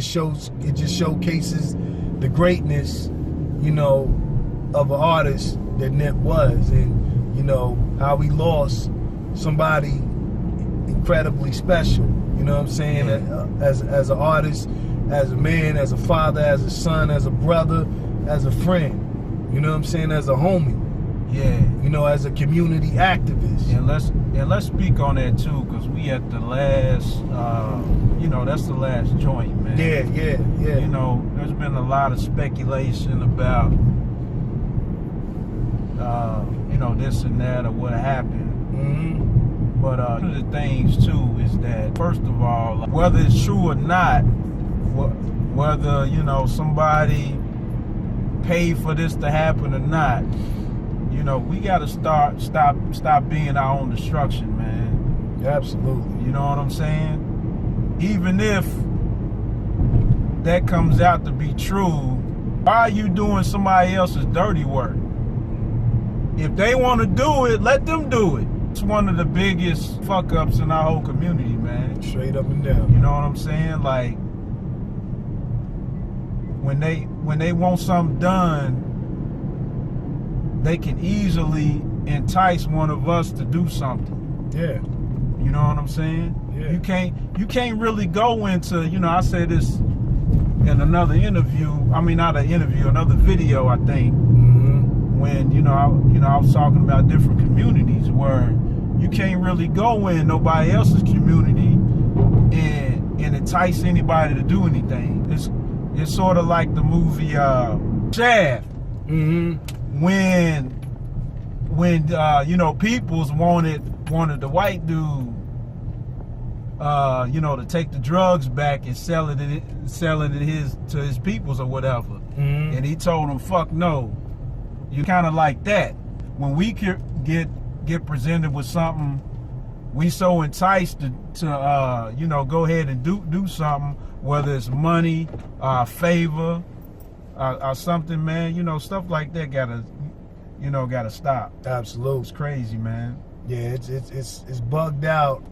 showcases the greatness, you know, of an artist that Nip was, and you know how he lost somebody incredibly special. You know what I'm saying? As an artist, as a man, as a father, as a son, as a brother, as a friend. You know what I'm saying? As a homie. Yeah. You know, as a community activist. And let's speak on that too, because we at the last, you know, that's the last joint, man. Yeah. You know, there's been a lot of speculation about, you know, this and that or what happened. But one of the things too is that, first of all, whether it's true or not, whether, you know, somebody paid for this to happen or not, you know, we gotta stop being our own destruction, man. Absolutely. You know what I'm saying? Even if that comes out to be true, why are you doing somebody else's dirty work? If they want to do it, let them do it. It's one of the biggest fuck ups in our whole community, man. Straight up and down. You know what I'm saying? Like, when they want something done, they can easily entice one of us to do something. Yeah. You know what I'm saying? Yeah. You can't really go into, you know, I said this in another interview. I mean, not an interview, another video, I think. When, you know, I was talking about different communities where you can't really go in nobody else's community and entice anybody to do anything. It's sort of like the movie Shaft. When you know, Peoples wanted the white dude, you know, to take the drugs back and sell it to his peoples or whatever, and he told him, "Fuck no." You kind of like that. When we get presented with something, we so enticed to you know, go ahead and do something, whether it's money, favor, or something, man. You know, stuff like that gotta stop. Absolutely. It's crazy, man. Yeah, it's bugged out.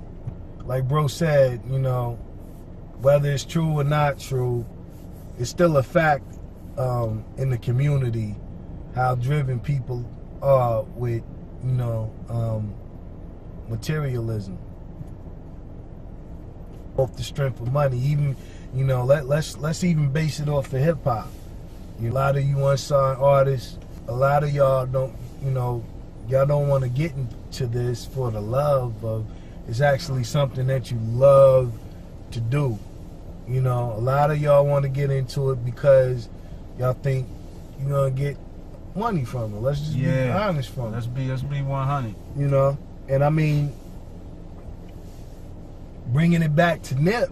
Like bro said, you know, whether it's true or not true, it's still a fact in the community how driven people with, you know, materialism. Off the strength of money, even, you know, let's even base it off of hip hop. A lot of you unsigned artists, a lot of y'all don't, you know, y'all don't want to get into this for the love of, it's actually something that you love to do. You know, a lot of y'all want to get into it because y'all think you're gonna get money from it. Let's just be honest from it. Let's be 100. You know, and I mean, bringing it back to Nip,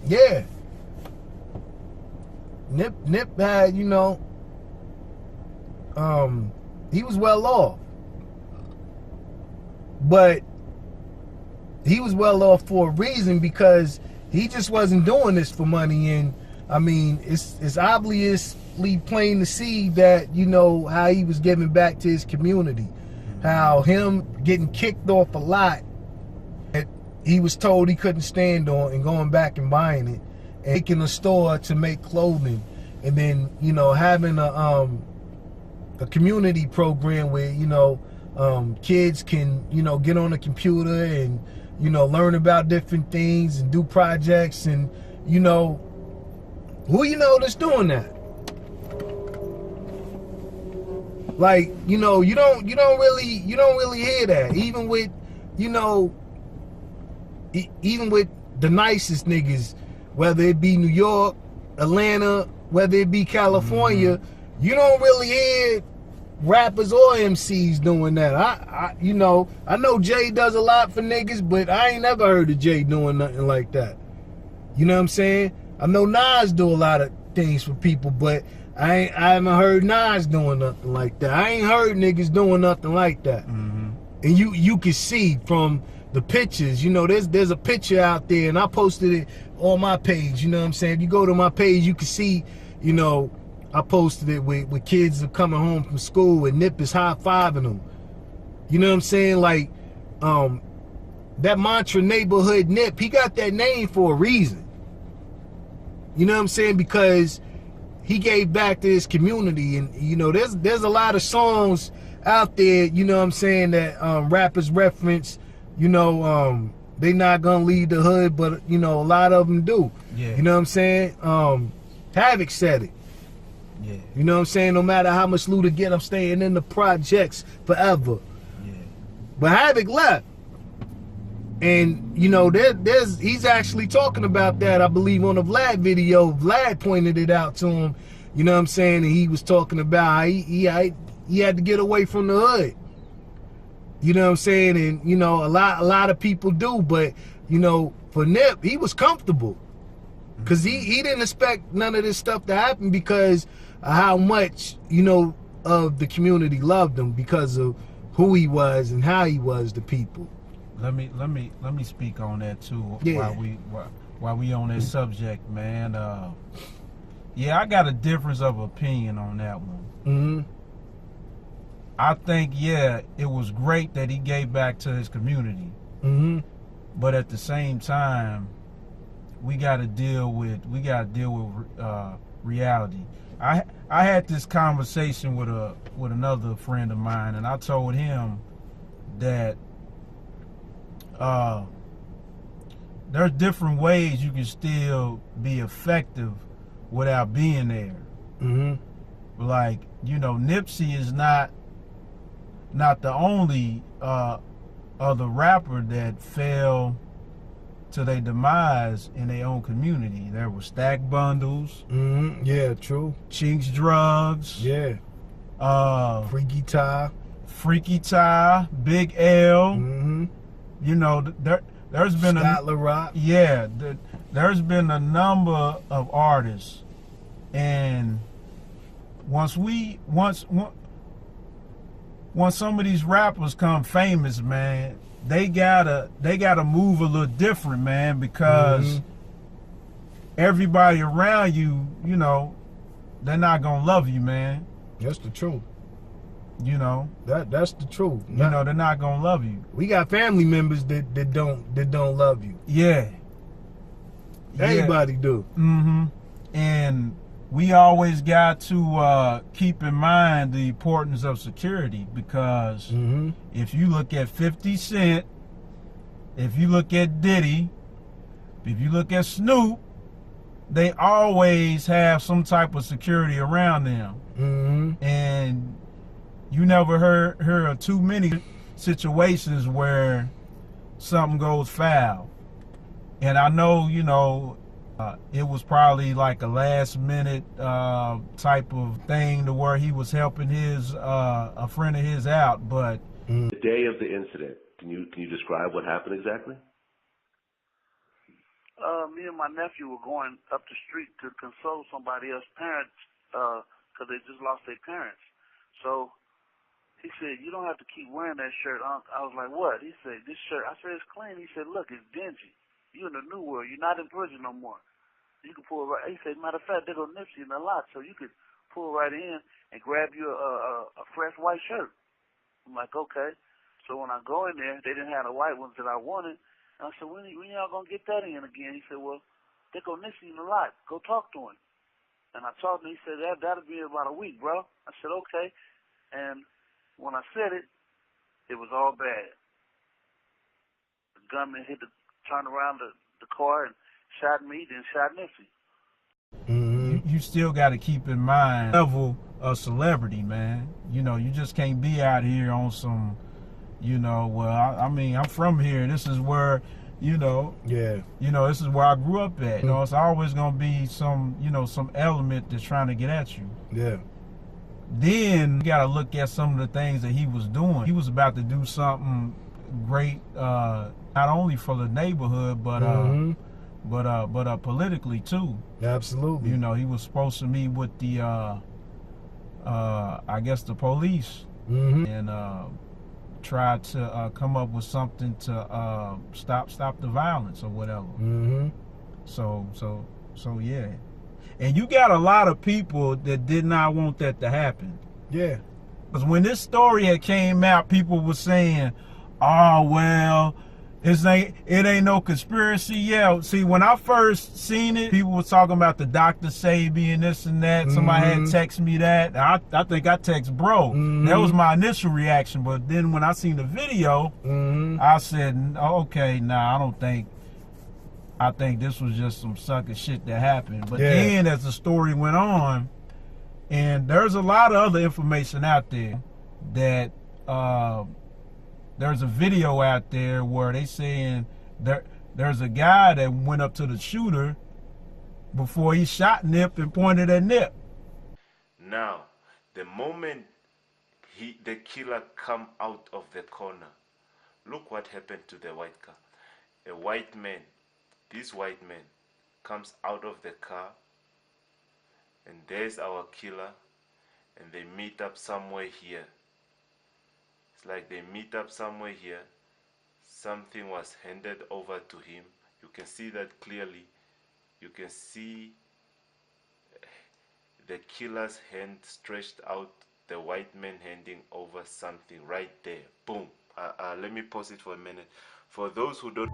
yeah. Nip had, you know, he was well off. But he was well off for a reason, because he just wasn't doing this for money. And I mean, it's obviously plain to see that, you know, how he was giving back to his community. How him getting kicked off a lot that he was told he couldn't stand on, and going back and buying it, and taking a store to make clothing, and then, you know, having a community program where, you know, kids can, you know, get on a computer and, you know, learn about different things and do projects. And, you know, who you know that's doing that? Like, you know, you don't really hear that. Even with, you know, even with the nicest niggas, whether it be New York, Atlanta, whether it be California, you don't really hear rappers or MCs doing that. You know, I know Jay does a lot for niggas, but I ain't never heard of Jay doing nothing like that. You know what I'm saying? I know Nas do a lot of things for people, but I haven't heard Nas doing nothing like that. I ain't heard niggas doing nothing like that. And you can see from the pictures, you know, there's a picture out there, and I posted it on my page. You know what I'm saying? If you go to my page, you can see, you know, I posted it with kids coming home from school, and Nip is high-fiving them. You know what I'm saying? Like, that mantra neighborhood Nip, he got that name for a reason. You know what I'm saying? Because he gave back to his community. And, you know, there's a lot of songs out there, you know what I'm saying, that rappers reference, you know, they not gonna leave the hood, but, you know, a lot of them do. Yeah. You know what I'm saying? Havoc said it. Yeah. You know what I'm saying? No matter how much loot I get, I'm staying in the projects forever. Yeah. But Havoc left. And, you know, he's actually talking about that, I believe, on a Vlad video. Vlad pointed it out to him. You know what I'm saying? And he was talking about how he had to get away from the hood. You know what I'm saying? And, you know, a lot of people do. But, you know, for Nip, he was comfortable. Because he didn't expect none of this stuff to happen, because of how much, you know, of the community loved him, because of who he was and how he was to people. Let me speak on that too. Yeah. While we on that subject, man. Yeah, I got a difference of opinion on that one. I think, yeah, it was great that he gave back to his community. But at the same time, we got to deal with reality. I had this conversation with another friend of mine, and I told him that there's different ways you can still be effective without being there. Like, you know, Nipsey is not the only other rapper that fell to their demise in their own community. There were Stack Bundles. Yeah, true. Chinks Drugs. Yeah. Freaky Ty, Big L. You know, there's been Scott LaRock. Yeah, there's been a number of artists, and once some of these rappers come famous, man, they gotta move a little different, man, because everybody around you, you know, they're not gonna love you, man. That's the truth. You know, that's the truth. You know, they're not gonna love you. We got family members that don't love you. Yeah. Everybody do. And we always got to keep in mind the importance of security, because if you look at 50 Cent, if you look at Diddy, if you look at Snoop, they always have some type of security around them. And you never heard of too many situations where something goes foul. And I know, you know, it was probably like a last minute type of thing to where he was helping his a friend of his out, but the day of the incident, can you describe what happened exactly? Me and my nephew were going up the street to console somebody else's parents because they just lost their parents. So he said, "You don't have to keep wearing that shirt." I was like, "What?" He said, "This shirt." I said, "It's clean." He said, "Look, it's dingy. You in the new world. You're not in prison no more. You can pull right." He said, "Matter of fact, they go Nipsey in a lot, so you could pull right in and grab you a fresh white shirt." I'm like, "Okay." So when I go in there, they didn't have the white ones that I wanted. And I said, when y'all gonna get that in again?" He said, "Well, they go Nipsey in a lot. Go talk to him." And I talked to him. He said, that'll be in about a week, bro. I said, "Okay." And when I said it, it was all bad. The gunman turned around the car and shot me, then shot Nipsey. You still got to keep in mind the level of celebrity, man. You know, you just can't be out here on some, you know, well, I mean, I'm from here. This is where, you know, this is where I grew up at. You know, it's always going to be some, you know, some element that's trying to get at you. Then you got to look at some of the things that he was doing. He was about to do something great, not only for the neighborhood, but politically too. Absolutely. You know, he was supposed to meet with the, I guess the police, and try to come up with something to stop the violence or whatever. So yeah. And you got a lot of people that did not want that to happen. Because when this story had came out, people were saying, "Oh well, it ain't no conspiracy." Yeah, see, when I first seen it, people were talking about the Dr. Sabi and this and that. Somebody had texted me that. I think I text bro. That was my initial reaction. But then when I seen the video, I said, "Okay, nah, I think this was just some sucker shit that happened." But then as the story went on, and there's a lot of other information out there that there's a video out there where they saying there's a guy that went up to the shooter before he shot Nip and pointed at Nip. Now, the moment the killer come out of the corner, look what happened to the white car. A white man, this white man comes out of the car, and there's our killer, and they meet up somewhere here. It's like they meet up somewhere here. Something was handed over to him. You can see that clearly. You can see the killer's hand stretched out, the white man handing over something right there. Boom. Let me pause it for a minute. For those who don't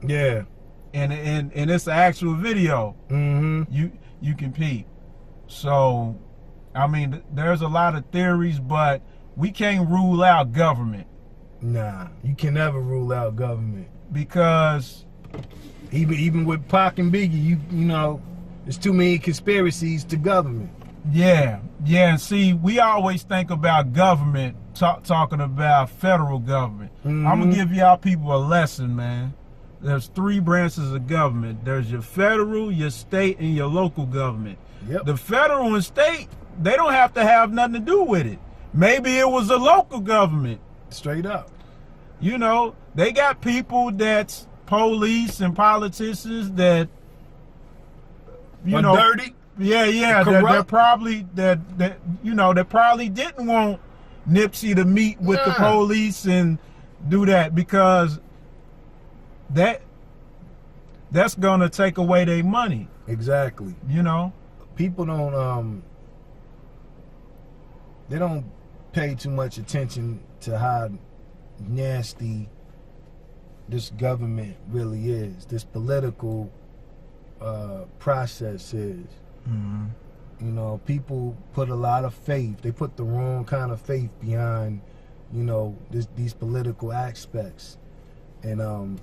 Yeah. And it's an actual video. Mm-hmm. You can peep. So, I mean, there's a lot of theories, but we can't rule out government. Nah, you can never rule out government. Because even with Pac and Biggie, you know, there's too many conspiracies to government. Yeah. And see, we always think about government, talking about federal government. Mm-hmm. I'm gonna give y'all people a lesson, man. There's 3 branches of government. There's your federal, your state, and your local government. Yep. The federal and state, they don't have to have nothing to do with it. Maybe it was a local government. Straight up. You know, they got people that's police and politicians that, you know, dirty. Yeah. They're probably that you know, they probably didn't want Nipsey to meet with the police and do that, because that's gonna take away their money. Exactly. You know, people don't they don't pay too much attention to how nasty this government really is, this political process is. Mm-hmm. You know, people put a lot of faith, they put the wrong kind of faith behind, you know, these political aspects. And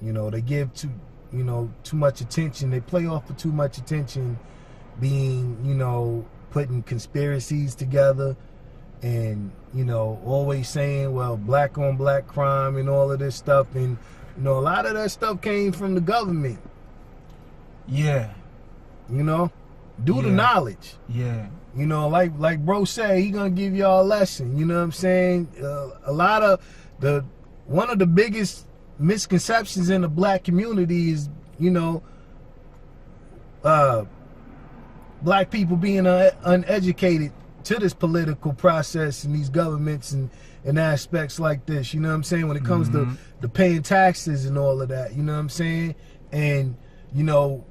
you know, they give too much attention, they play off of too much attention, being, you know, putting conspiracies together, and, you know, always saying, well, black on black crime and all of this stuff. And, you know, a lot of that stuff came from the government. Yeah. You know, due to knowledge. Yeah. You know, like bro said, he gonna give y'all a lesson. You know what I'm saying? A lot of one of the biggest misconceptions in the black community is, you know, black people being uneducated to this political process and these governments and aspects like this. You know what I'm saying? When it comes to paying taxes and all of that. You know what I'm saying? And, you know,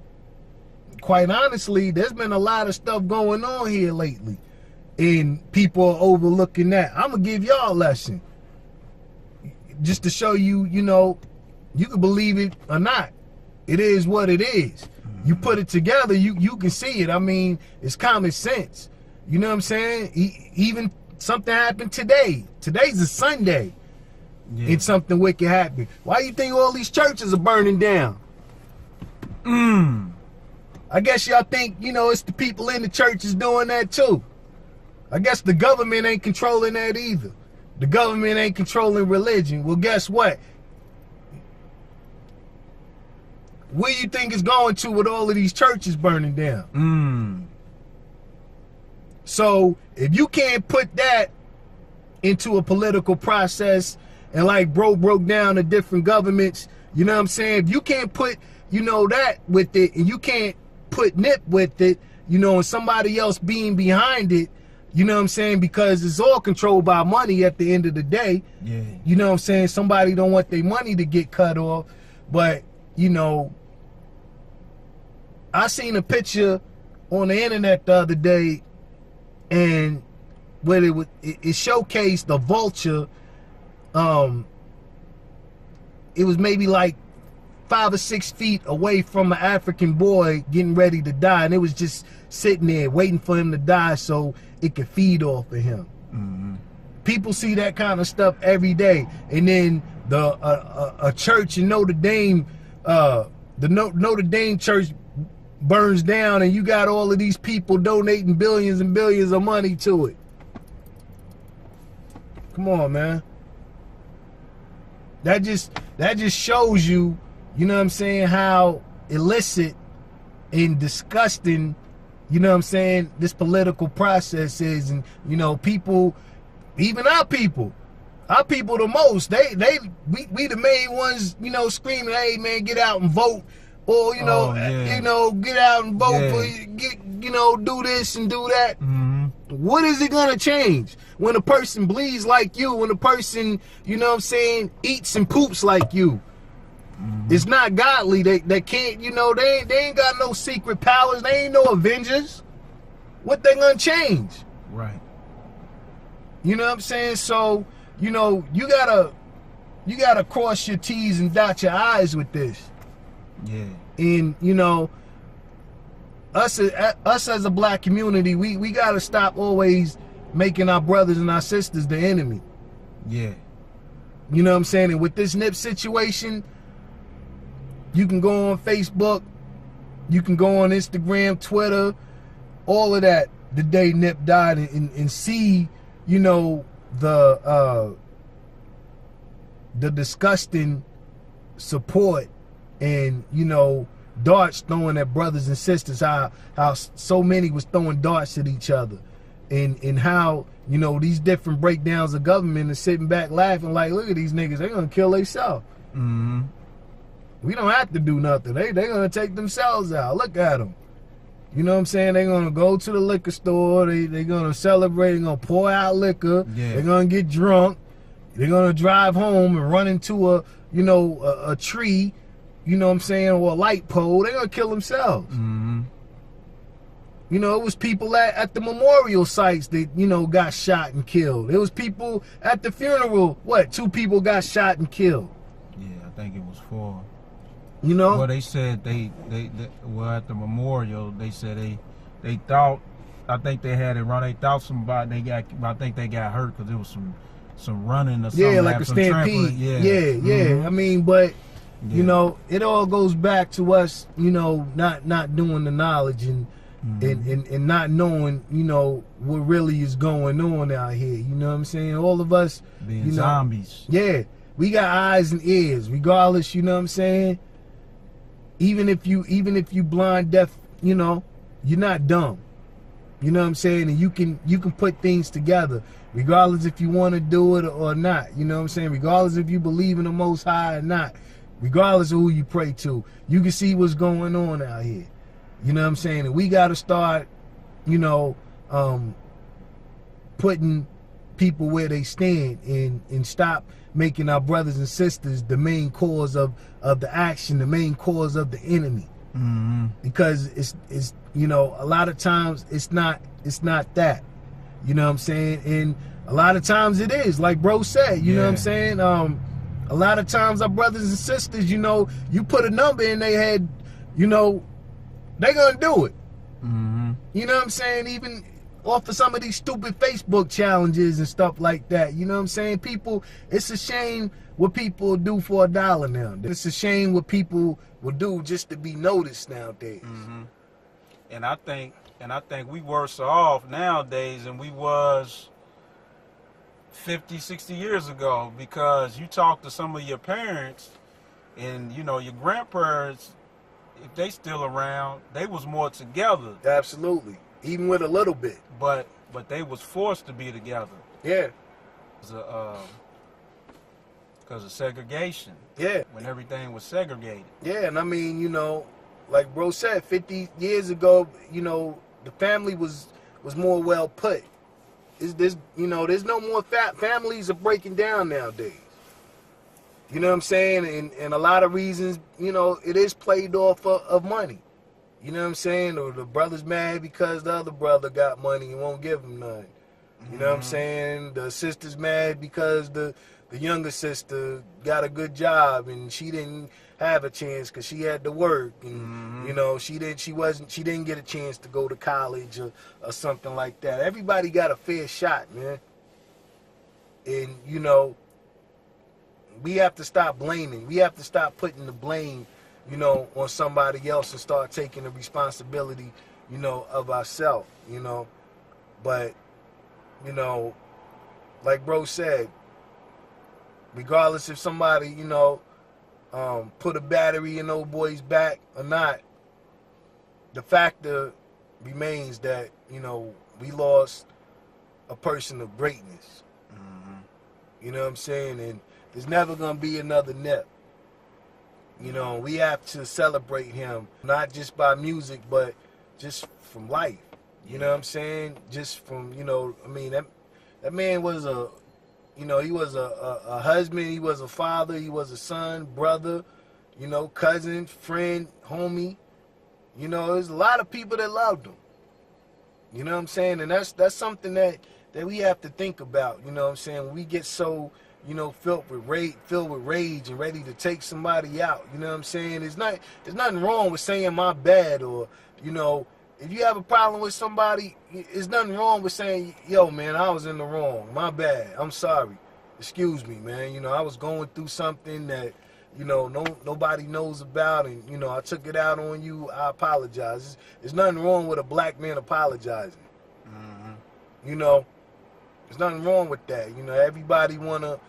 quite honestly, there's been a lot of stuff going on here lately, and people are overlooking that. I'm gonna give y'all a lesson, just to show you, you know, you can believe it or not. It is what it is. You put it together, you can see it. I mean, it's common sense. You know what I'm saying? Even something happened today. Today's a Sunday. Yeah. And something wicked happened. Why you think all these churches are burning down? I guess y'all think, you know, it's the people in the churches doing that too. I guess the government ain't controlling that either. The government ain't controlling religion. Well, guess what? Where you think it's going to with all of these churches burning down? So if you can't put that into a political process, and like bro broke down the different governments, you know what I'm saying? If you can't put, you know, that with it, and you can't put Nip with it, you know, and somebody else being behind it, you know what I'm saying? Because it's all controlled by money at the end of the day. Yeah. You know what I'm saying? Somebody don't want their money to get cut off. But, you know, I seen a picture on the internet the other day, and where it showcased the vulture. It was maybe like 5 or 6 feet away from an African boy getting ready to die, and it was just sitting there waiting for him to die so it could feed off of him. People see that kind of stuff every day. And then a church in Notre Dame, the Notre Dame church burns down, and you got all of these people donating billions and billions of money to it. Come on, man. That just shows you, you know what I'm saying, how illicit and disgusting, you know what I'm saying, this political process is. And, you know, people, even our people the most, we the main ones, you know, screaming, hey man, get out and vote. Or, you know, get out and vote for, you know, do this and do that. What is it gonna change when a person bleeds like you, when a person, you know what I'm saying, eats and poops like you? It's not godly. They can't, you know, they ain't got no secret powers. They ain't no Avengers. What they gonna change? Right. You know what I'm saying? So, you know, you gotta you gotta cross your T's and dot your I's with this. Yeah. And you know, us as a black community, we gotta stop always making our brothers and our sisters the enemy. Yeah. You know what I'm saying? And with this Nip situation, you can go on Facebook, you can go on Instagram, Twitter, all of that the day Nip died, and see, you know, the disgusting support and, you know, darts thrown at brothers and sisters, how so many was throwing darts at each other, and how, you know, these different breakdowns of government are sitting back laughing like, look at these niggas, they gonna kill themselves. Mm-hmm. We don't have to do nothing. They gonna take themselves out. Look at them. You know what I'm saying? They gonna go to the liquor store. They gonna celebrate. They gonna pour out liquor. Yeah. They gonna get drunk. They're gonna drive home and run into a tree. You know what I'm saying? Or a light pole. They gonna kill themselves. Mm-hmm. You know, it was people at the memorial sites that, you know, got shot and killed. It was people at the funeral. What? 2 people got shot and killed. Yeah, I think it was 4. You know? Well, they said they well, at the memorial, they said they thought, I think they had it run. They thought somebody, I think they got hurt because it was some running or something. Yeah, like a stampede. Yeah. Mm-hmm. I mean, but you know, it all goes back to us, you know, not doing the knowledge and not knowing, you know, what really is going on out here. You know what I'm saying? All of us being you know, zombies. Yeah, we got eyes and ears, regardless. You know what I'm saying? Even if you blind, deaf, you know, you're not dumb. You know what I'm saying? And you can put things together, regardless if you want to do it or not. You know what I'm saying? Regardless if you believe in the Most High or not. Regardless of who you pray to, you can see what's going on out here. You know what I'm saying? And we got to start, you know, putting people where they stand and stop making our brothers and sisters the main cause of the action, the main cause of the enemy. Mm-hmm. Because it's you know, a lot of times it's not that. You know what I'm saying? And a lot of times it is, like bro said, you know what I'm saying? A lot of times our brothers and sisters, you know, you put a number in their head, you know, they gonna do it. Mm-hmm. You know what I'm saying? Even off of some of these stupid Facebook challenges and stuff like that. You know what I'm saying? People, it's a shame what people do for $1 now. It's a shame what people will do just to be noticed nowadays. Mm-hmm. And I think we worse off nowadays than we was 50, 60 years ago, because you talk to some of your parents and, you know, your grandparents, if they still around, they was more together. Absolutely. Even with a little bit. But they was forced to be together. Yeah. Because of segregation. Yeah. When everything was segregated. Yeah, and I mean, you know, like bro said, 50 years ago, you know, the family was more well put. There's you know, there's no more families are breaking down nowadays. You know what I'm saying? And a lot of reasons, you know, it is played off of money. You know what I'm saying? Or the brother's mad because the other brother got money and won't give him none. You know what I'm saying? The sister's mad because the younger sister got a good job and she didn't have a chance because she had to work, and you know, she didn't get a chance to go to college or something like that. Everybody got a fair shot, man. And you know, we have to stop blaming. We have to stop putting the blame, you know, on somebody else and start taking the responsibility, you know, of ourselves, you know. But, you know, like bro said, regardless if somebody, you know, put a battery in old boy's back or not, the factor remains that, you know, we lost a person of greatness. You know what I'm saying? And there's never going to be another Nip. You know, we have to celebrate him, not just by music, but just from life. You know what I'm saying? Just from, you know, I mean, that man was you know, he was a husband, he was a father, he was a son, brother, you know, cousin, friend, homie. You know, there's a lot of people that loved him. You know what I'm saying? And that's something that we have to think about, you know what I'm saying? We get so, you know, filled with rage and ready to take somebody out. You know what I'm saying? There's nothing wrong with saying my bad, or, you know, if you have a problem with somebody, there's nothing wrong with saying, yo, man, I was in the wrong. My bad. I'm sorry. Excuse me, man. You know, I was going through something that, you know, nobody knows about, and, you know, I took it out on you. I apologize. There's nothing wrong with a black man apologizing. Mm-hmm. You know, there's nothing wrong with that. You know, everybody wanna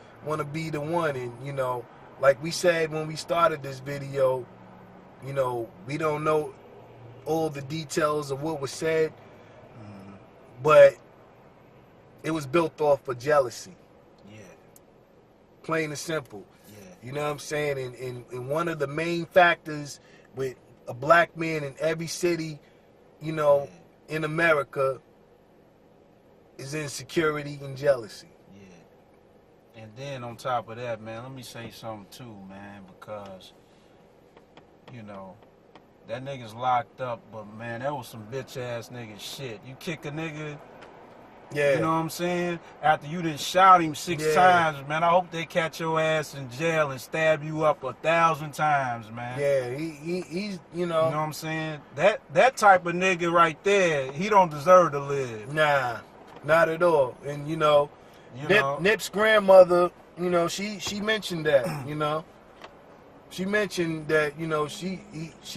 be the one, and, you know, like we said when we started this video, you know, we don't know all the details of what was said, but it was built off of jealousy. Yeah. Plain and simple. You know what I'm saying? And one of the main factors with a black man in every city, you know, in America is insecurity and jealousy. Yeah. And then on top of that, man, let me say something too, man, because, you know, that nigga's locked up, but, man, that was some bitch-ass nigga shit. You kick a nigga... Yeah. You know what I'm saying? After you done shot him 6 times, man, I hope they catch your ass in jail and stab you up 1,000 times, man. Yeah, he's, you know. You know what I'm saying? That type of nigga right there, he don't deserve to live. Nah, not at all. And, you know, Nip's grandmother, you know, she mentioned that, you know. She mentioned that, you know, she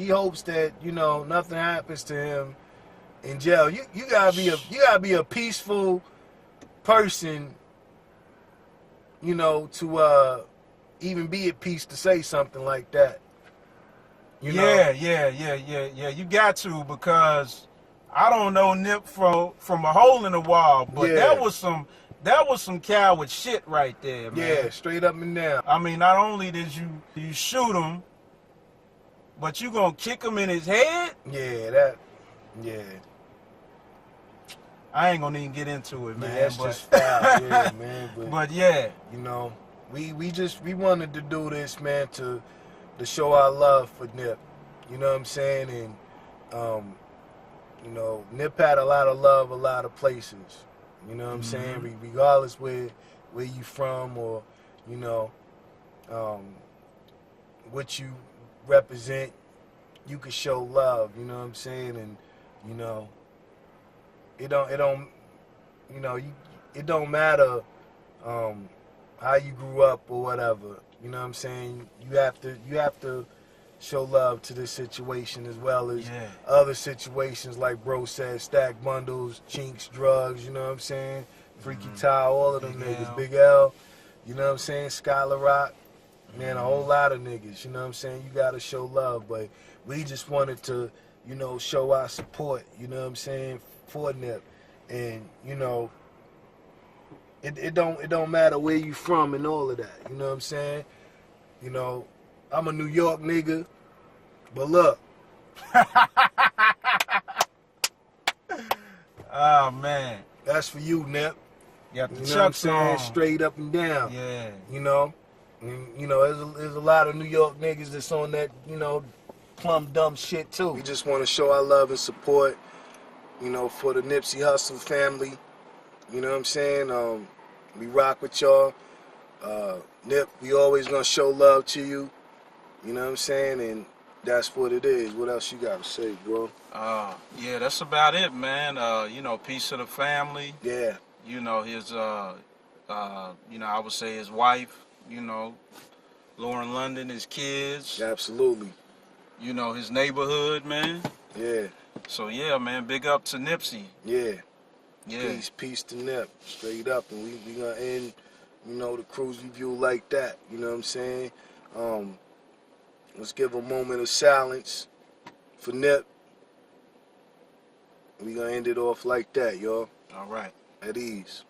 hopes that, you know, nothing happens to him in jail. You gotta be a peaceful person, you know, to even be at peace to say something like that. You know? Yeah. You got to, because I don't know Nip from a hole in the wall, but that was some coward shit right there, man. Yeah, straight up and down. I mean, not only did you shoot him, but you gonna kick him in his head? Yeah. I ain't gonna even get into it, man. Yeah, that's just foul, yeah, man. But yeah, you know, we wanted to do this, man, to show our love for Nip. You know what I'm saying? And you know, Nip had a lot of love, a lot of places. You know what I'm saying? Regardless where you from, or, you know, what you represent, you can show love. You know what I'm saying? And, you know, it don't matter how you grew up or whatever. You know what I'm saying? You have to show love to this situation, as well as other situations, like bro said, stack bundles, chinks, drugs, you know what I'm saying? Freaky Tile, all of them niggas. Big L, you know what I'm saying? Skylar Rock, man, a whole lot of niggas, you know what I'm saying? You gotta show love, but we just wanted to, you know, show our support, you know what I'm saying, for Nip. And, you know, it don't matter where you from and all of that, you know what I'm saying? You know, I'm a New York nigga, but look. Oh, man. That's for you, Nip. Got the you know what I'm saying? on. Straight up and down. Yeah. You know? And, you know, there's a lot of New York niggas that's on that, you know, plumb dumb shit, too. We just want to show our love and support, you know, for the Nipsey Hussle family. You know what I'm saying? We rock with y'all. Nip, we always gonna show love to you. You know what I'm saying? And that's what it is. What else you gotta say, bro? Yeah, that's about it, man. You know, peace to the family. Yeah. You know, his, you know, I would say his wife, you know, Lauren London, his kids. Absolutely. You know, his neighborhood, man. Yeah. So, yeah, man, big up to Nipsey. Yeah. Yeah. Peace to Nip. Straight up. And we gonna end, you know, the KRUZE review like that. You know what I'm saying? Let's give a moment of silence for Nip. We gonna end it off like that, y'all. All right. At ease.